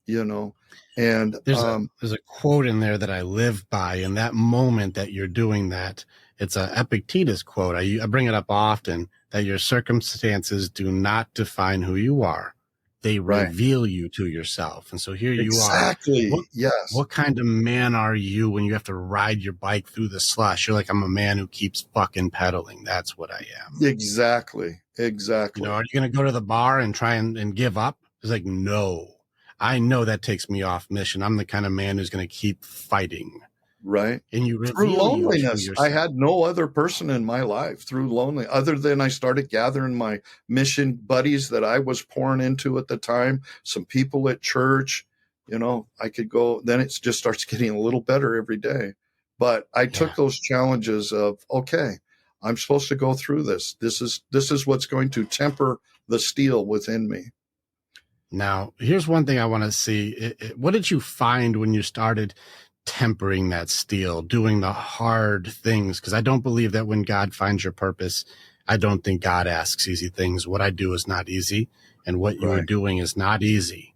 and
there's a quote in there that I live by. In that moment that you're doing that, it's a Epictetus quote. I bring it up often, that your circumstances do not define who you are. They reveal you to yourself. And so here you are.
Exactly. Yes.
What kind of man are you when you have to ride your bike through the slush? You're like, I'm a man who keeps fucking pedaling. That's what I am.
Exactly.
Are you going to go to the bar and try and give up? It's like, no. I know that takes me off mission. I'm the kind of man who's going to keep fighting.
Right.
And you
through loneliness. I had no other person in my life through lonely, other than I started gathering my mission buddies that I was pouring into at the time, some people at church, I could go, then it just starts getting a little better every day. But I took those challenges of, okay, I'm supposed to go through this. This is what's going to temper the steel within me.
Now, here's one thing I want to see. What did you find when you started tempering that steel, doing the hard things. Because I don't believe that when God finds your purpose, I don't think God asks easy things. What I do is not easy, and what you are
Right.
doing is not easy.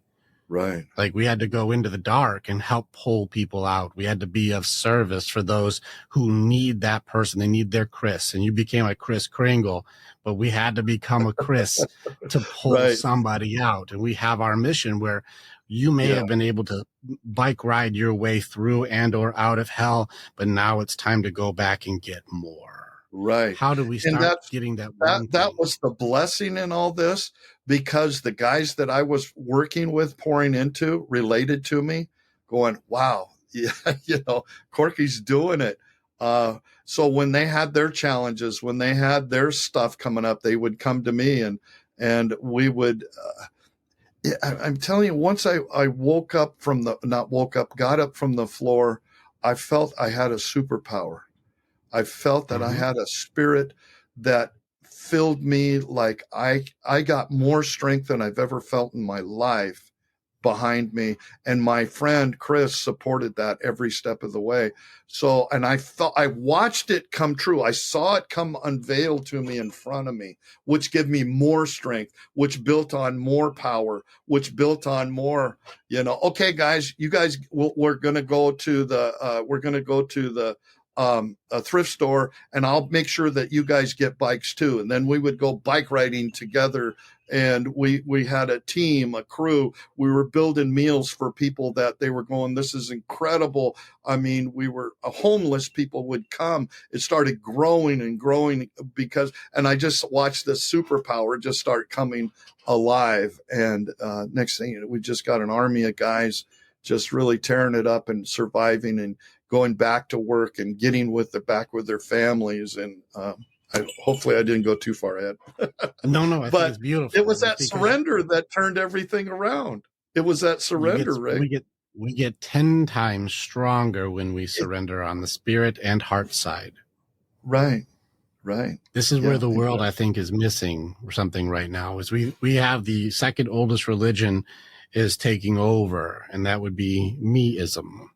Right.
Like, we had to go into the dark and help pull people out. We had to be of service for those who need that person. They need their Chris, and you became a Chris Kringle, but we had to become a Chris to pull
Right.
somebody out. And we have our mission where you may
Yeah.
have been able to bike ride your way through and or out of hell, but now it's time to go back and get more.
Right.
How do we
And
start getting that one
that
thing?
was the blessing in all this, because the guys that I was working with, pouring into, related to me, going, wow, yeah, Corky's doing it. So when they had their challenges, when they had their stuff coming up, they would come to me, and we would, I'm telling you, once I woke up from got up from the floor, I felt I had a superpower. I felt that I had a spirit that filled me, like I got more strength than I've ever felt in my life behind me. And my friend Chris supported that every step of the way. So, and I watched it come true. I saw it come unveiled to me in front of me, which gave me more strength, which built on more power, which built on more, okay, guys, we're going to go to the, a thrift store, and I'll make sure that you guys get bikes too. And then we would go bike riding together, and we had a team, a crew. We were building meals for people that they were going, this is incredible. I mean, homeless people would come. It started growing and growing and I just watched the superpower just start coming alive. And next thing, we just got an army of guys just really tearing it up and surviving and going back to work and getting back with their families. And hopefully I didn't go too far ahead.
No, I think it's beautiful.
It was that surrender that turned everything around. It was that surrender, Rick.
We get 10 times stronger when we surrender on the spirit and heart side.
Right.
This is where the world, I think, is missing something right now. Is we have the second oldest religion is taking over, and that would be meism.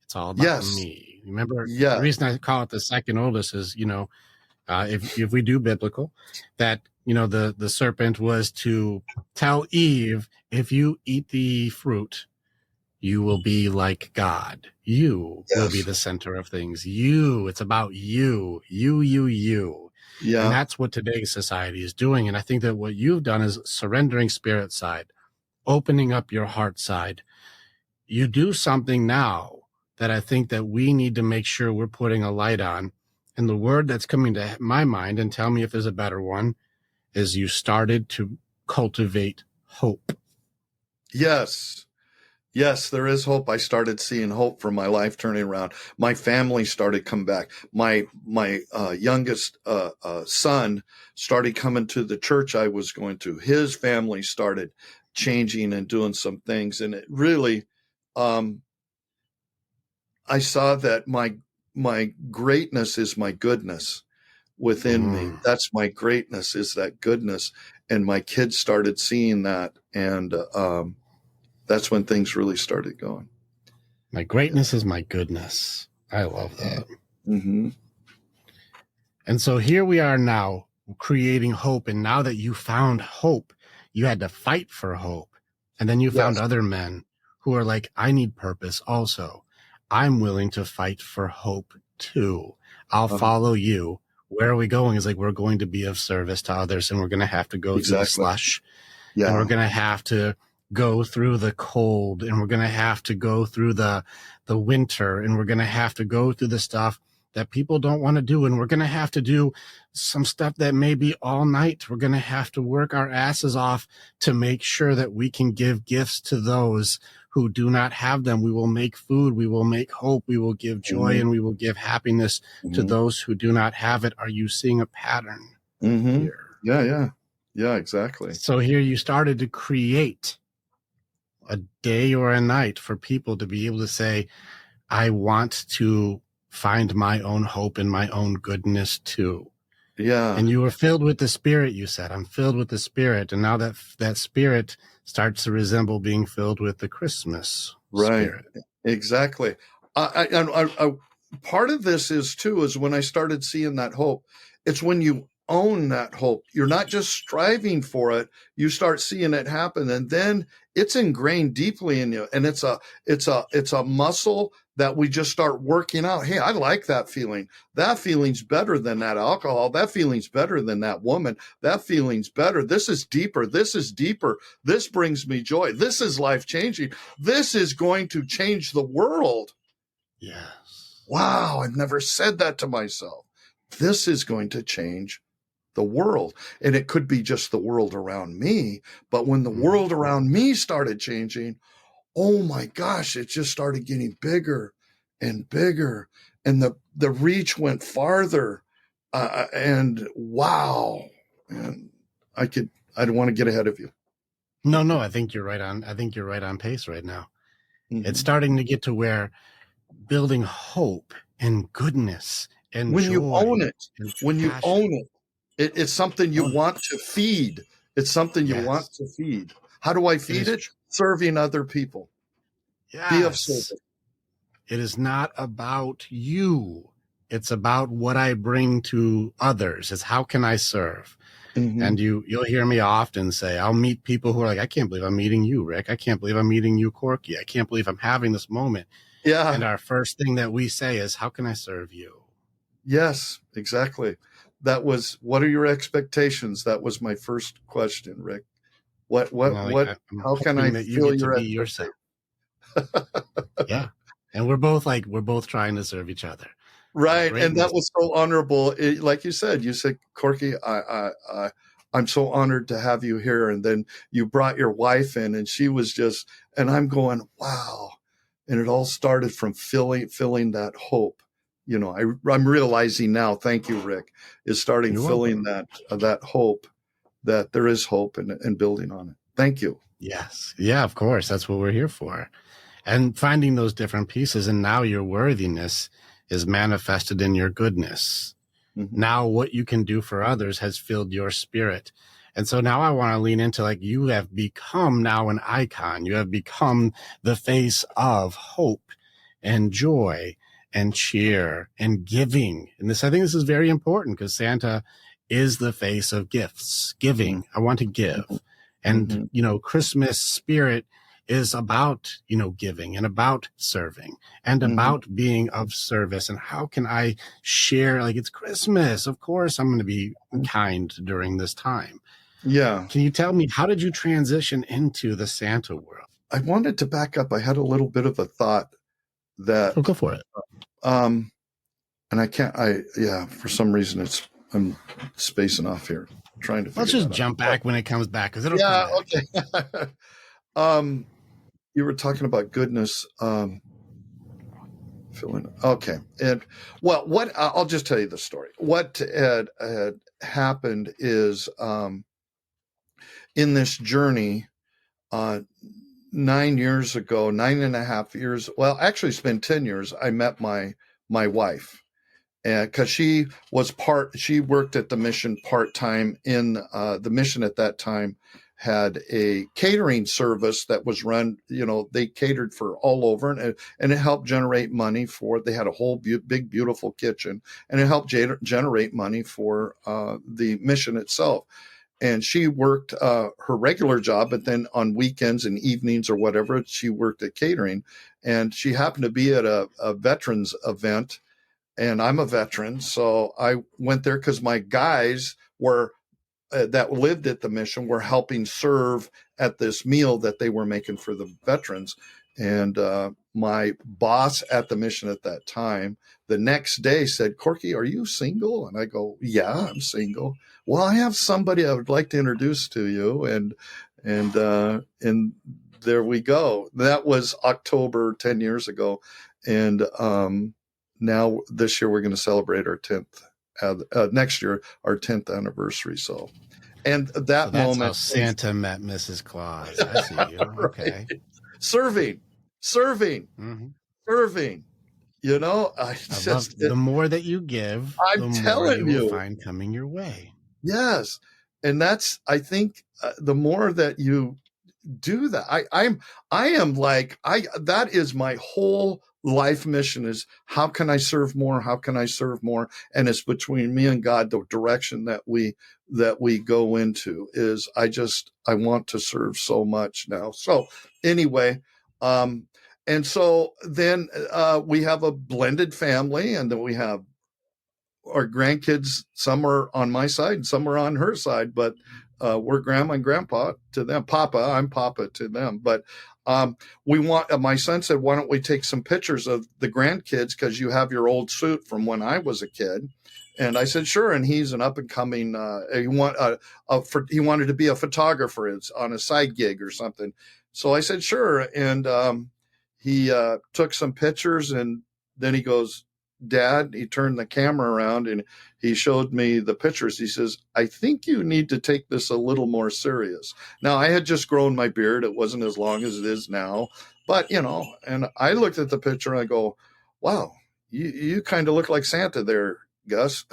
It's all about me. Remember, the reason I call it the second oldest is, if we do biblical, that, the serpent was to tell Eve, if you eat the fruit, you will be like God. You will be the center of things. It's about you. Yeah. And that's what today's society is doing. And I think that what you've done is surrendering spirit side, opening up your heart side. You do something now that I think that we need to make sure we're putting a light on. And the word that's coming to my mind, and tell me if there's a better one, is you started to cultivate hope.
Yes, there is hope. I started seeing hope for my life turning around. My family started coming back. My youngest son started coming to the church I was going to. His family started changing and doing some things. And it really, I saw that my greatness is my goodness within me. That's my greatness, is that goodness. And my kids started seeing that. And that's when things really started going.
My greatness is my goodness. I love that.
Mm-hmm.
And so here we are now creating hope. And now that you found hope, you had to fight for hope. And then you found other men who are like, I need purpose also. I'm willing to fight for hope too. I'll follow you. Where are we going? Is like, we're going to be of service to others, and we're going to have to go through the slush. Yeah. And we're going to have to go through the cold, and we're going to have to go through the winter, and we're going to have to go through the stuff that people don't want to do. And we're going to have to do some stuff that may be all night. We're going to have to work our asses off to make sure that we can give gifts to those who do not have them. We will make food. We will make hope. We will give joy, and we will give happiness to those who do not have it. Are you seeing a pattern here?
Yeah, exactly.
So here you started to create a day or a night for people to be able to say, I want to find my own hope and my own goodness too.
Yeah.
And you were filled with the Spirit, you said. I'm filled with the Spirit. And now that Spirit starts to resemble being filled with the Christmas Spirit.
Exactly. Part of this is when I started seeing that hope, it's when you own that hope. You're not just striving for it. You start seeing it happen, and then it's ingrained deeply in you. And it's a muscle that we just start working out. Hey, I like that feeling. That feeling's better than that alcohol. That feeling's better than that woman. That feeling's better. This is deeper. This is deeper. This brings me joy. This is life changing. This is going to change the world.
Yes.
Wow, I've never said that to myself. This is going to change the world. And it could be just the world around me. But when the world around me started changing, oh my gosh, it just started getting bigger and bigger. And the reach went farther. And wow. And I don't want to get ahead of you.
No, I think you're right on pace right now.
Mm-hmm.
It's starting to get to where building hope and goodness and
when
joy
you own it, it's something you
Own it.
Want to feed. It's something you
Yes.
want to feed. How do I feed it? Serving other people.
Yes.
Be of service.
It is not about you. It's about what I bring to others. It's how can I serve?
Mm-hmm.
And you'll hear me often say, I'll meet people who are like, I can't believe I'm meeting you, Rick. I can't believe I'm meeting you, Corky. I can't believe I'm having this moment.
Yeah.
And our first thing that we say is, how can I serve you?
Yes, exactly. What are your expectations? That was my first question, Rick. How can I feel your expectations?
Yeah. And we're both trying to serve each other.
Right. And that was so honorable. Like you said, Corky, I'm so honored to have you here. And then you brought your wife in, and she was and I'm going, wow. And it all started from feeling that hope. I'm realizing now, thank you, Rick, is starting feeling that hope, that there is hope and building on it. Thank you.
Yes. Yeah, of course. That's what we're here for. And finding those different pieces. And now your worthiness is manifested in your goodness. Mm-hmm. Now what you can do for others has filled your spirit. And so now I want to lean into you have become now an icon. You have become the face of hope and joy and cheer and giving. And I think this is very important because Santa is the face of gifts, giving. I want to give. And, Christmas spirit is about, giving and about serving and about being of service. And how can I share? It's Christmas. Of course, I'm going to be kind during this time.
Yeah.
Can you tell me, how did you transition into the Santa world?
I wanted to back up. I had a little bit of a thought that.
Go for it.
And for some reason I'm spacing off here. Trying to.
Let's just jump back when it comes back, because it'll.
Yeah. Okay. You were talking about goodness. Okay. And I'll just tell you the story. What had happened is, in this journey, 9 years ago, 9.5 years, well, actually it's been 10 years, I met my wife. And because she worked at the mission part-time in the mission at that time had a catering service that was run, they catered for all over, and it helped generate money they had a whole big, beautiful kitchen, and it helped generate money for the mission itself. And she worked her regular job, but then on weekends and evenings or whatever, she worked at catering. And she happened to be at a veterans event, and I'm a veteran. So I went there because my guys were that lived at the mission were helping serve at this meal that they were making for the veterans. And my boss at the mission at that time, the next day said, Corky, are you single? And I go, yeah, I'm single. Well, I have somebody I would like to introduce to you. And there we go. That was October 10 years ago. And now this year we're going to celebrate our 10th, next year, our 10th anniversary. So, and that's moment.
How Santa met Mrs. Claus. I see you.
Right.
Okay.
Serving.
Mm-hmm.
Serving.
The more that you give,
I'm
the
telling
more you will find coming your way.
Yes. And that's, I think, the more that you do that, that is my whole life mission is, how can I serve more? How can I serve more? And it's between me and God, the direction that we go into is I want to serve so much now. So anyway, and so then we have a blended family, and then we have our grandkids. Some are on my side and some are on her side, but we're grandma and grandpa to them. Papa, I'm papa to them. But we want, my son said, why don't we take some pictures of the grandkids, because you have your old suit from when I was a kid. And I said, sure. And he's an up and coming, he wanted to be a photographer on a side gig or something. So I said, sure. And he took some pictures, and then he goes, Dad, he turned the camera around and he showed me the pictures. He says, I think you need to take this a little more serious. Now, I had just grown my beard. It wasn't as long as it is now, but and I looked at the picture and I go, wow, you kind of look like Santa there, Gus.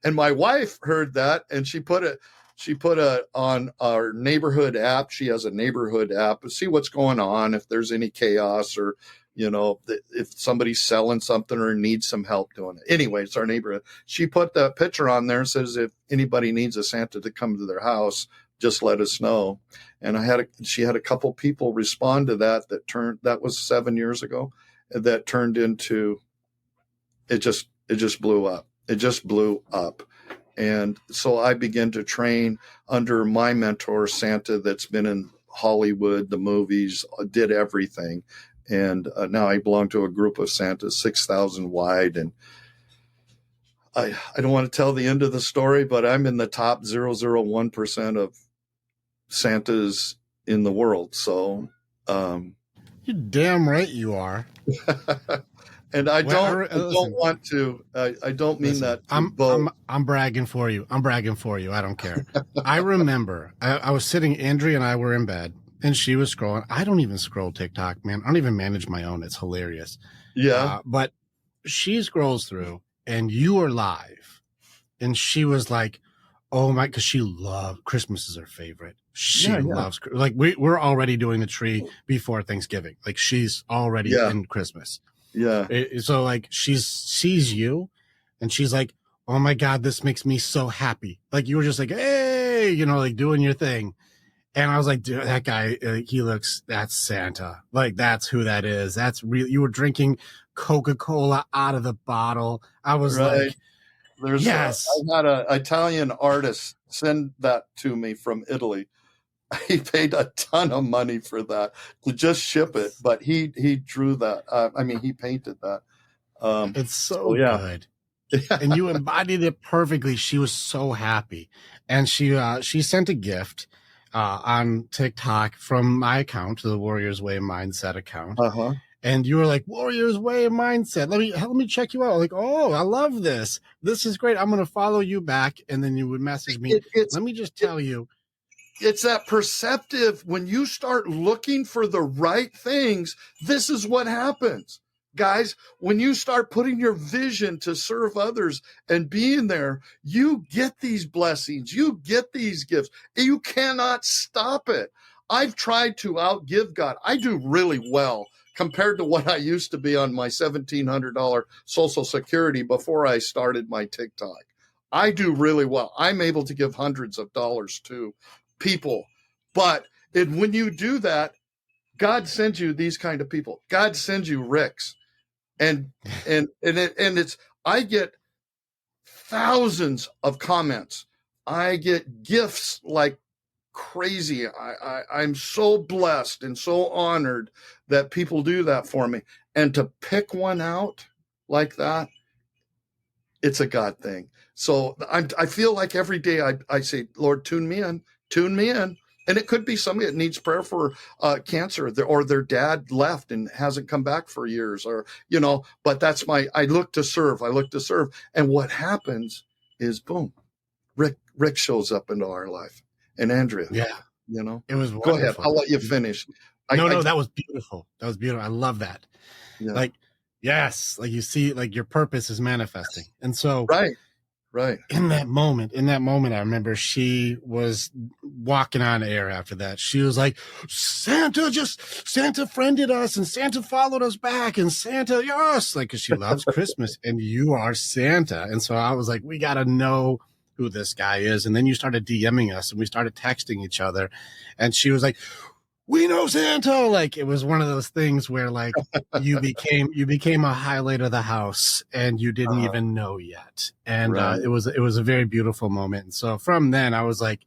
And my wife heard that, and she put it on our neighborhood app. She has a neighborhood app to see what's going on, if there's any chaos, or if somebody's selling something or needs some help doing it. Anyway, it's our neighborhood. She put that picture on there and says, if anybody needs a Santa to come to their house, just let us know. And she had a couple people respond to that. That was 7 years ago. That turned into, it just blew up. It just blew up. And so I began to train under my mentor, Santa, that's been in Hollywood, the movies, did everything. And now I belong to a group of Santas, 6,000 wide. And I don't want to tell the end of the story, but I'm in the top 0.001% of Santas in the world. So
you're damn right you are.
And I don't want to. I don't mean that.
I'm bragging for you. I don't care. I remember I was sitting. Andrea and I were in bed, and she was scrolling. I don't even scroll TikTok, man. I don't even manage my own. It's hilarious.
Yeah.
But she scrolls through, and you are live, and she was like, "Oh my!" Because she loved Christmas is her favorite. She loves, like, we're already doing the tree before Thanksgiving. Like, she's already in Christmas.
Yeah.
So like she sees you, and she's like, "Oh my God, this makes me so happy." Like, you were just like, "Hey," like doing your thing. And I was like, dude, that guy, that's Santa. Like, that's who that is. That's real. You were drinking Coca-Cola out of the bottle. I was like, yes.
I had an Italian artist send that to me from Italy. He paid a ton of money for that to just ship it, but he drew that. He painted that.
It's so good. And you embodied it perfectly. She was so happy. And she sent a gift on TikTok from my account, to the Warriors Way Mindset account.
Uh-huh.
And you were like, Warriors Way Mindset. Let me check you out. Like, oh, I love this. This is great. I'm going to follow you back. And then you would message me. Let me just tell you.
It's that perceptive. When you start looking for the right things, this is what happens. Guys, when you start putting your vision to serve others and being there, you get these blessings. You get these gifts. You cannot stop it. I've tried to outgive God. I do really well compared to what I used to be on my $1,700 Social Security before I started my TikTok. I do really well. I'm able to give hundreds of dollars to people. But when you do that, God sends you these kind of people. God sends you Ricks. And it's, I get thousands of comments. I get gifts like crazy. I'm so blessed and so honored that people do that for me. And to pick one out like that, it's a God thing. So I feel like every day I say, Lord, tune me in. And it could be somebody that needs prayer for cancer, or their dad left and hasn't come back for years, or, but that's I look to serve. And what happens is, boom, Rick shows up into our life, and Andrea.
Yeah. It was wonderful.
Go ahead. I'll let you finish.
No, that was beautiful. I love that.
Yeah.
Like, yes, like, you see, like, your purpose is manifesting. And so,
right.
In that moment, I remember she was walking on air after that. She was like, Santa friended us and Santa followed us back and Santa, yes, like, 'cause she loves Christmas and you are Santa. And so I was like, we got to know who this guy is. And then you started DMing us and we started texting each other. And she was like, we know Santa. Like, it was one of those things where like you became a highlight of the house and you didn't even know yet. And it was a very beautiful moment. And so from then I was like,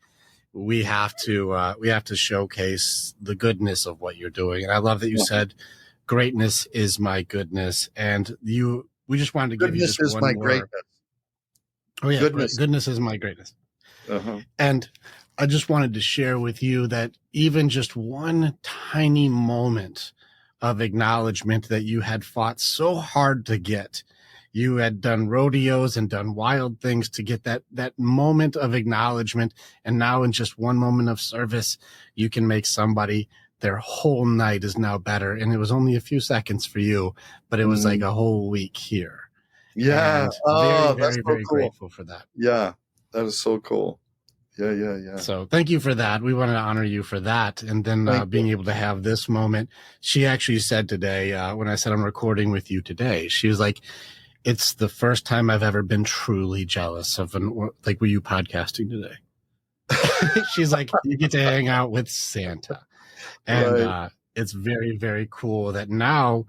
we have to showcase the goodness of what you're doing. And I love that you said greatness is my goodness. And we just wanted to give you just one more. Greatness. Oh yeah, goodness is my greatness. And I just wanted to share with you that even just one tiny moment of acknowledgement that you had fought so hard to get. You had done rodeos and done wild things to get that moment of acknowledgement. And now in just one moment of service, you can make somebody, their whole night is now better. And it was only a few seconds for you, but it was like a whole week here.
Yeah.
And very, very cool. Grateful for that.
Yeah. That is so cool. Yeah.
So thank you for that. We want to honor you for that. And then being able to have this moment. She actually said today, when I said I'm recording with you today, she was like, it's the first time I've ever been truly jealous of like, were you podcasting today? She's like, you get to hang out with Santa. And it's very, very cool that now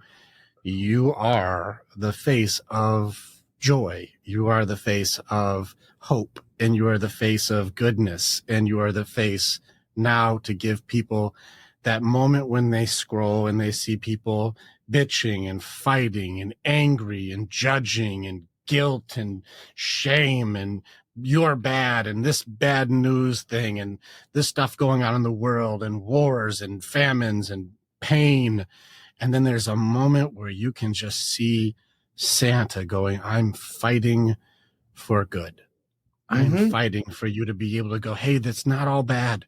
you are the face of joy. You are the face of hope, and you are the face of goodness, and you are the face now to give people that moment when they scroll and they see people bitching and fighting and angry and judging and guilt and shame and you're bad and this bad news thing and this stuff going on in the world and wars and famines and pain. And then there's a moment where you can just see Santa going, I'm fighting for good. I'm fighting for you to be able to go, hey, that's not all bad.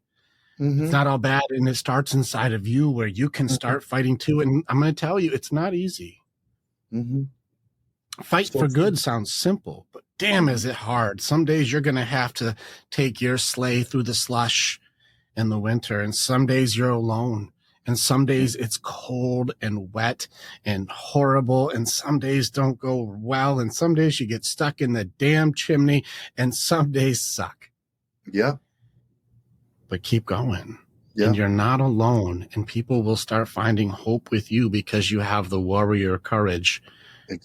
It's not all bad. And it starts inside of you where you can start fighting too. And I'm going to tell you, it's not easy. Fight for good sounds simple, but damn, is it hard. Some days you're going to have to take your sleigh through the slush in the winter. And some days you're alone. And some days it's cold and wet and horrible. And some days don't go well. And some days you get stuck in the damn chimney and some days suck. Yeah. But keep going. And you're not alone. And people will start finding hope with you because you have the warrior courage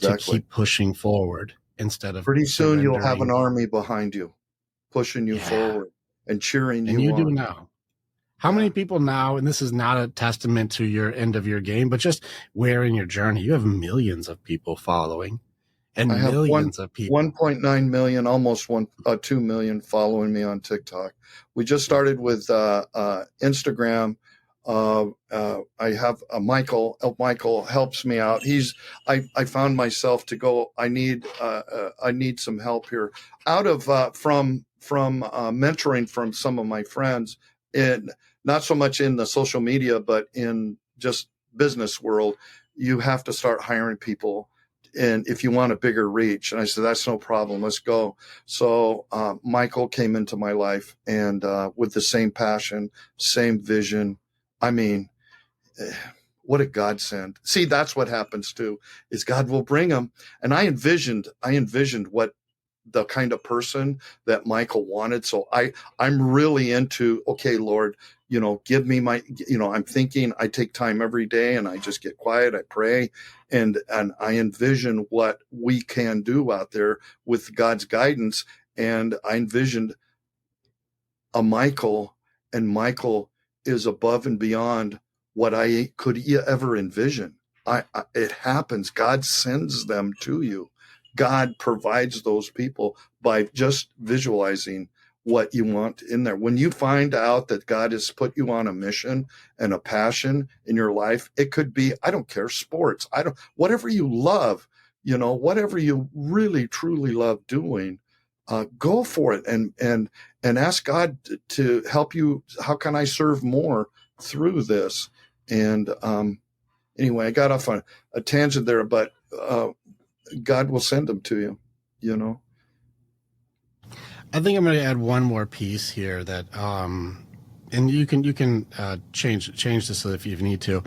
to keep pushing forward instead of
pretty soon you'll have an army behind you, pushing you forward and cheering you on.
And you do now. How many people now, and this is not a testament to your end of your game, but just where in your journey, you have millions of people following and millions of people.
1.9 million, almost 2 million following me on TikTok. We just started with Instagram. I have Michael. Michael helps me out. I found myself to go, I need some help here out of, from mentoring from some of my friends in, not so much in the social media, but in just business world. You have to start hiring people. And if you want a bigger reach, and I said, that's no problem. Let's go. So Michael came into my life and with the same passion, same vision. I mean, what a godsend. See, that's what happens too, is God will bring them. And I envisioned what the kind of person that Michael wanted. So I'm really into, okay, Lord, give me I'm thinking, I take time every day and I just get quiet. I pray and I envision what we can do out there with God's guidance. And I envisioned a Michael, and Michael is above and beyond what I could ever envision. It happens. God sends them to you. God provides those people by just visualizing what you want in there. When you find out that God has put you on a mission and a passion in your life, it could be, I don't care, sports, whatever you love, whatever you really, truly love doing, go for it and ask God to help you. How can I serve more through this? And anyway, I got off on a tangent there, but God will send them to you,
I think I'm going to add one more piece here that And you can change this if you need to.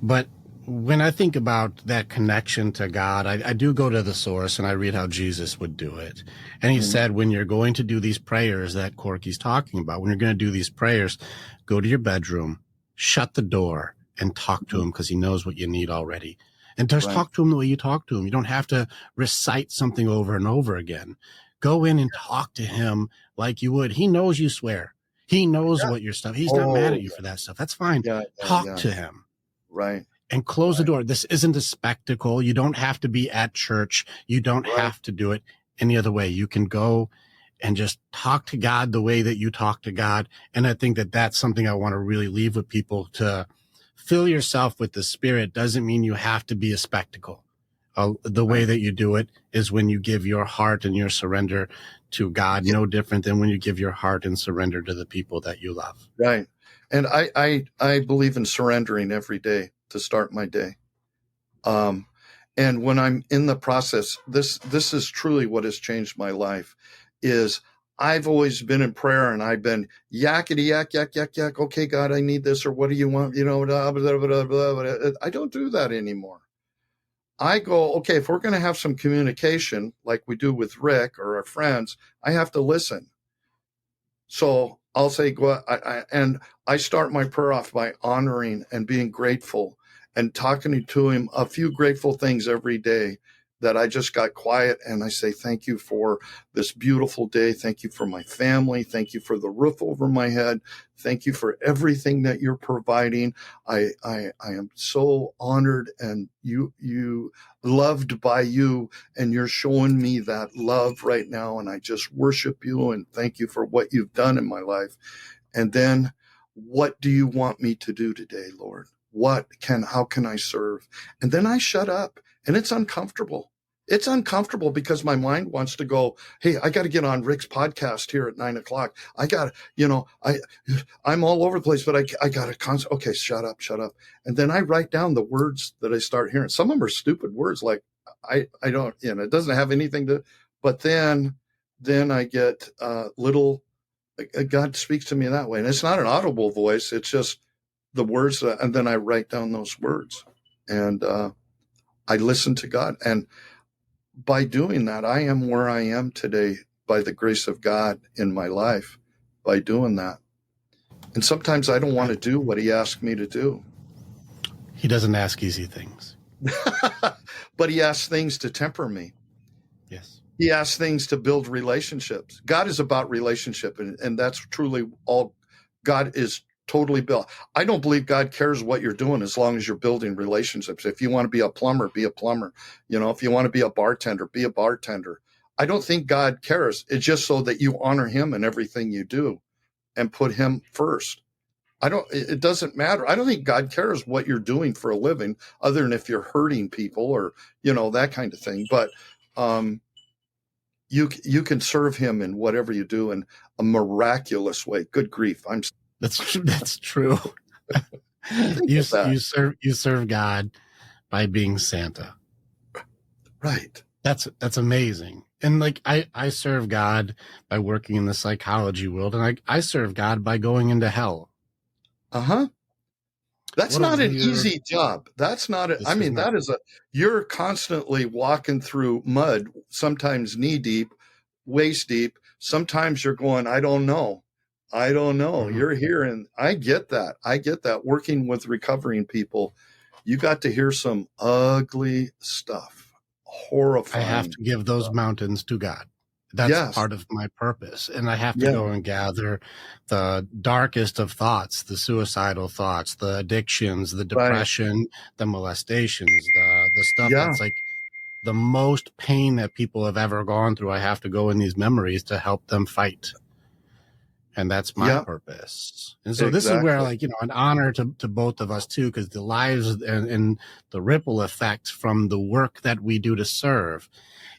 But when I think about that connection to God, I do go to the source and I read how Jesus would do it. And he said, when you're going to do these prayers that Corky's talking about, when you're going to do these prayers, go to your bedroom, shut the door, and talk to him, because he knows what you need already. And just talk to him the way you talk to him. You don't have to recite something over and over again. Go in and talk to him like you would. He knows you swear. He knows what your stuff. He's not mad at you for that stuff. That's fine. Talk to him.
Right.
And close the door. This isn't a spectacle. You don't have to be at church. You don't have to do it any other way. You can go and just talk to God the way that you talk to God. And I think that that's something I want to really leave with people. To fill yourself with the Spirit doesn't mean you have to be a spectacle. The way that you do it is when you give your heart and your surrender to God, no different than when you give your heart and surrender to the people that you love.
Right. And I believe in surrendering every day to start my day. And when I'm in the process, this is truly what has changed my life. Is I've always been in prayer and I've been yakety yak. Okay, God, I need this, or what do you want? Blah, blah, blah, blah. I don't do that anymore. I go, okay, if we're going to have some communication like we do with Rick or our friends, I have to listen. So I'll say, and I start my prayer off by honoring and being grateful and talking to him a few grateful things every day, that I just got quiet, and I say, thank you for this beautiful day. Thank you for my family. Thank you for the roof over my head. Thank you for everything that you're providing. I am so honored and you loved by you, and you're showing me that love right now. And I just worship you and thank you for what you've done in my life. And then, what do you want me to do today, Lord? How can I serve? And then I shut up. And it's uncomfortable. It's uncomfortable because my mind wants to go, hey, I got to get on Rick's podcast here at 9:00. I got to, I'm all over the place, but I got to okay, shut up. And then I write down the words that I start hearing. Some of them are stupid words. Like I don't, it doesn't have anything to, but then I get little, God speaks to me that way. And it's not an audible voice. It's just the words. And then I write down those words, and I listen to God. And by doing that, I am where I am today by the grace of God in my life, by doing that. And sometimes I don't want to do what he asked me to do.
He doesn't ask easy things.
But he asks things to temper me.
Yes.
He asks things to build relationships. God is about relationship, and that's truly all God is. Totally built. I don't believe God cares what you're doing as long as you're building relationships. If you want to be a plumber, be a plumber. If you want to be a bartender, be a bartender. I don't think God cares. It's just so that you honor him in everything you do and put him first. It doesn't matter. I don't think God cares what you're doing for a living, other than if you're hurting people or, that kind of thing. But you can serve him in whatever you do in a miraculous way. Good grief.
That's true. You serve God by being Santa.
Right.
That's amazing. And like I serve God by working in the psychology world, and I serve God by going into hell.
That's not an easy job. That's not you're constantly walking through mud, sometimes knee deep, waist deep. Sometimes you're going, I don't know. Mm-hmm. You're here. And I get that. Working with recovering people, you got to hear some ugly stuff, horrifying.
I have to give those mountains to God. That's part of my purpose. And I have to go and gather the darkest of thoughts, the suicidal thoughts, the addictions, the depression, the molestations, the stuff that's like the most pain that people have ever gone through. I have to go in these memories to help them fight. And that's my purpose. And so this is where, an honor to both of us too, because the lives and the ripple effect from the work that we do to serve,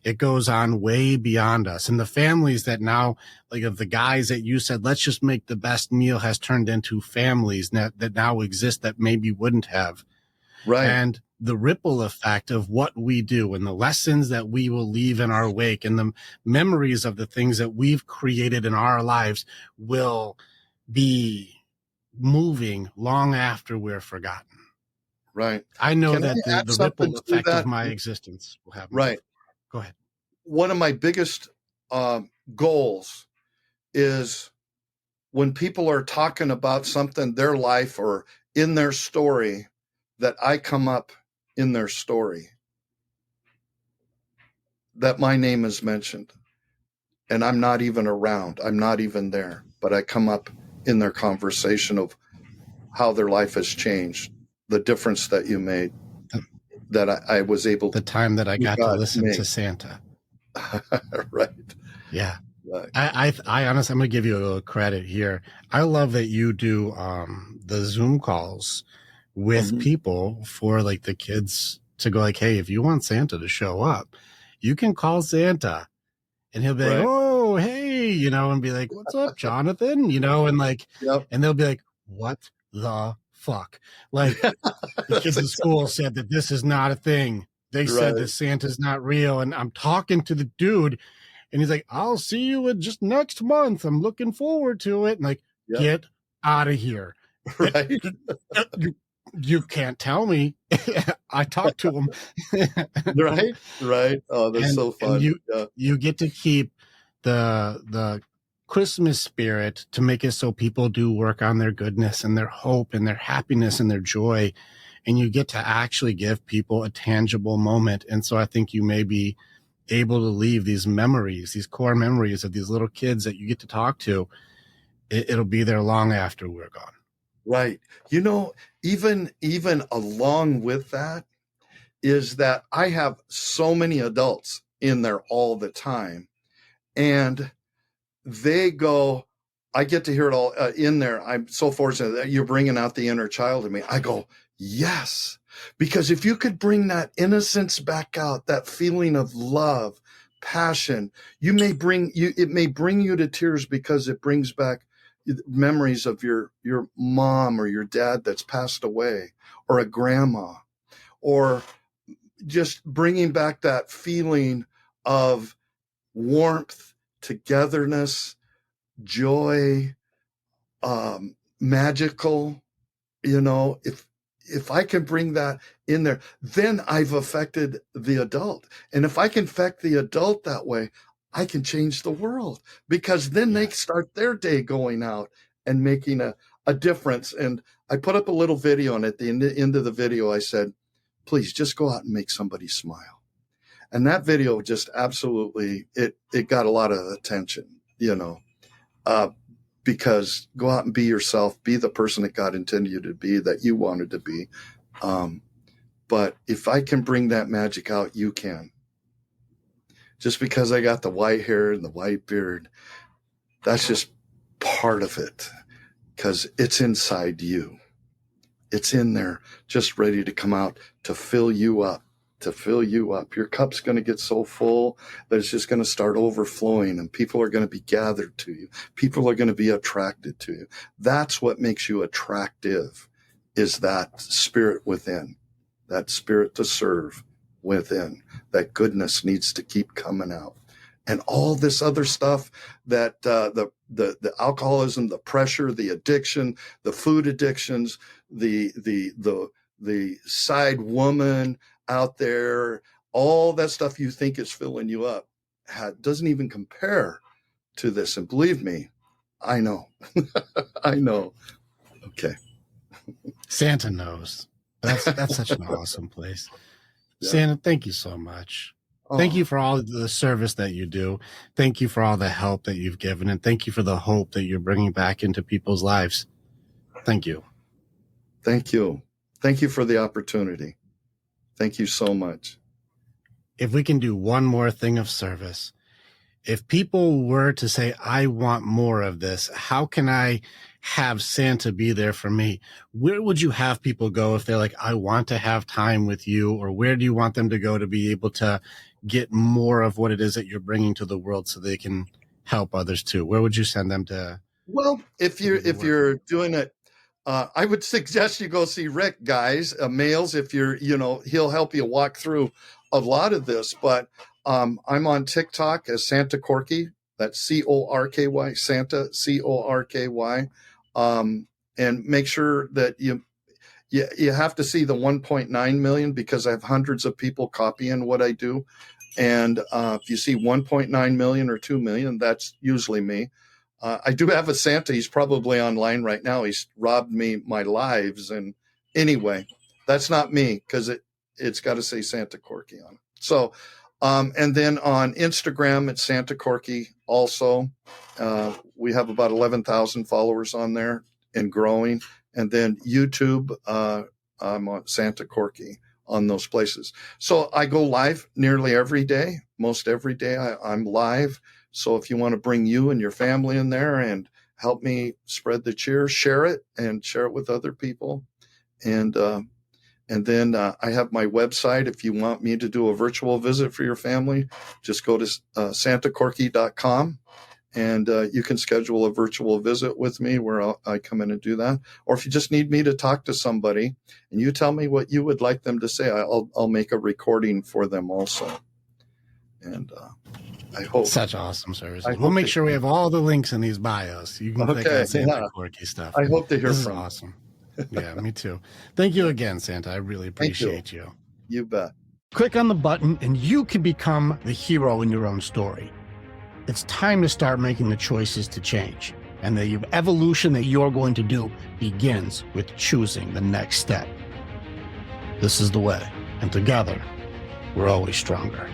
it goes on way beyond us. And the families that now, like of the guys that you said, let's just make the best meal, has turned into families that now exist that maybe wouldn't have.
Right.
And the ripple effect of what we do and the lessons that we will leave in our wake and the memories of the things that we've created in our lives will be moving long after we're forgotten.
Right.
I know
Can I
that
add
the
something
ripple
to
effect of
that?
my existence will have me.
Right.
Go ahead.
One of my biggest goals is when people are talking about something, their life or in their story, that I come up in their story, that my name is mentioned, and I'm not even around. I'm not even there, but I come up in their conversation of how their life has changed, the difference that you made, that I was able
The time that I
to
got to
God
listen
make.
to Santa.
Right.
Yeah.
Right.
I honestly, I'm going to give you a little credit here. I love that you do the Zoom calls with people for like the kids to go like, hey, if you want Santa to show up, you can call Santa and he'll be like,
Right.
oh, hey, and be like, what's up, Jonathan? And like,
Yep.
and they'll be like, what the fuck? Like the kids in school said that this is not a thing. They said that Santa's not real. And I'm talking to the dude and he's like, I'll see you in just next month. I'm looking forward to it. And like, get out of here.
Right.
You can't tell me. I talked to him.
Right. Right. Oh, that's so fun.
And you get to keep the Christmas spirit to make it so people do work on their goodness and their hope and their happiness and their joy. And you get to actually give people a tangible moment. And so I think you may be able to leave these memories, these core memories of these little kids that you get to talk to. It'll be there long after we're gone.
Right. Even along with that is that I have so many adults in there all the time, and they go, I get to hear it all in there. I'm so fortunate that you're bringing out the inner child in me. I go, yes, because if you could bring that innocence back out, that feeling of love, passion, it may bring you to tears because it brings back memories of your mom or your dad that's passed away, or a grandma, or just bringing back that feeling of warmth, togetherness, joy, magical. If I can bring that in there, then I've affected the adult. And if I can affect the adult that way, I can change the world, because then they start their day going out and making a difference. And I put up a little video, and at the end of the video, I said, please just go out and make somebody smile. And that video just absolutely, it got a lot of attention, because go out and be yourself, be the person that God intended you to be, that you wanted to be. But if I can bring that magic out, you can. Just because I got the white hair and the white beard, that's just part of it, because it's inside you. It's in there, just ready to come out to fill you up. Your cup's going to get so full that it's just going to start overflowing, and people are going to be gathered to you. People are going to be attracted to you. That's what makes you attractive, is that spirit within, that spirit to serve within. That goodness needs to keep coming out. And all this other stuff, that the alcoholism, the pressure, the addiction, the food addictions, the side woman out there, all that stuff you think is filling you up doesn't even compare to this. And believe me, I know. I know. Okay.
Santa knows. That's such an awesome place.
Yeah.
Santa, thank you so much. Thank you for all the service that you do. Thank you for all the help that you've given, and thank you for the hope that you're bringing back into people's lives. Thank you.
Thank you. Thank you for the opportunity. Thank you so much.
If we can do one more thing of service, if people were to say, I want more of this, how can I have Santa be there for me? Where would you have people go if they're like, I want to have time with you? Or where do you want them to go to be able to get more of what it is that you're bringing to the world so they can help others too? Where would you send them to?
Well, if you're doing it, I would suggest you go see Rick, guys, males, if he'll help you walk through a lot of this. But I'm on TikTok as Santa Corky. That's Corky, Santa, Corky. and make sure that you have to see the 1.9 million, because I have hundreds of people copying what I do. And if you see 1.9 million or 2 million, that's usually me. I do have a Santa. He's probably online right now. He's robbed me my lives. And anyway, that's not me, because it's got to say Santa Corky on it. So, and then on Instagram, it's Santa Corky also. We have about 11,000 followers on there and growing. And then YouTube, I'm on Santa Corky on those places. So I go live nearly every day. Most every day I'm live. So if you want to bring you and your family in there and help me spread the cheer, share it with other people. And then I have my website. If you want me to do a virtual visit for your family, just go to santacorky.com. And you can schedule a virtual visit with me where I come in and do that. Or if you just need me to talk to somebody and you tell me what you would like them to say, I'll make a recording for them also. And I hope.
Such awesome services. We'll make sure we have all the links in these bios. You can click on Santa Corky stuff.
I hope to hear
this
from
is awesome. Yeah, me too. Thank you again, Santa. I really appreciate you.
You bet.
Click on the button and you can become the hero in your own story. It's time to start making the choices to change. And the evolution that you're going to do begins with choosing the next step. This is the way. And together, we're always stronger.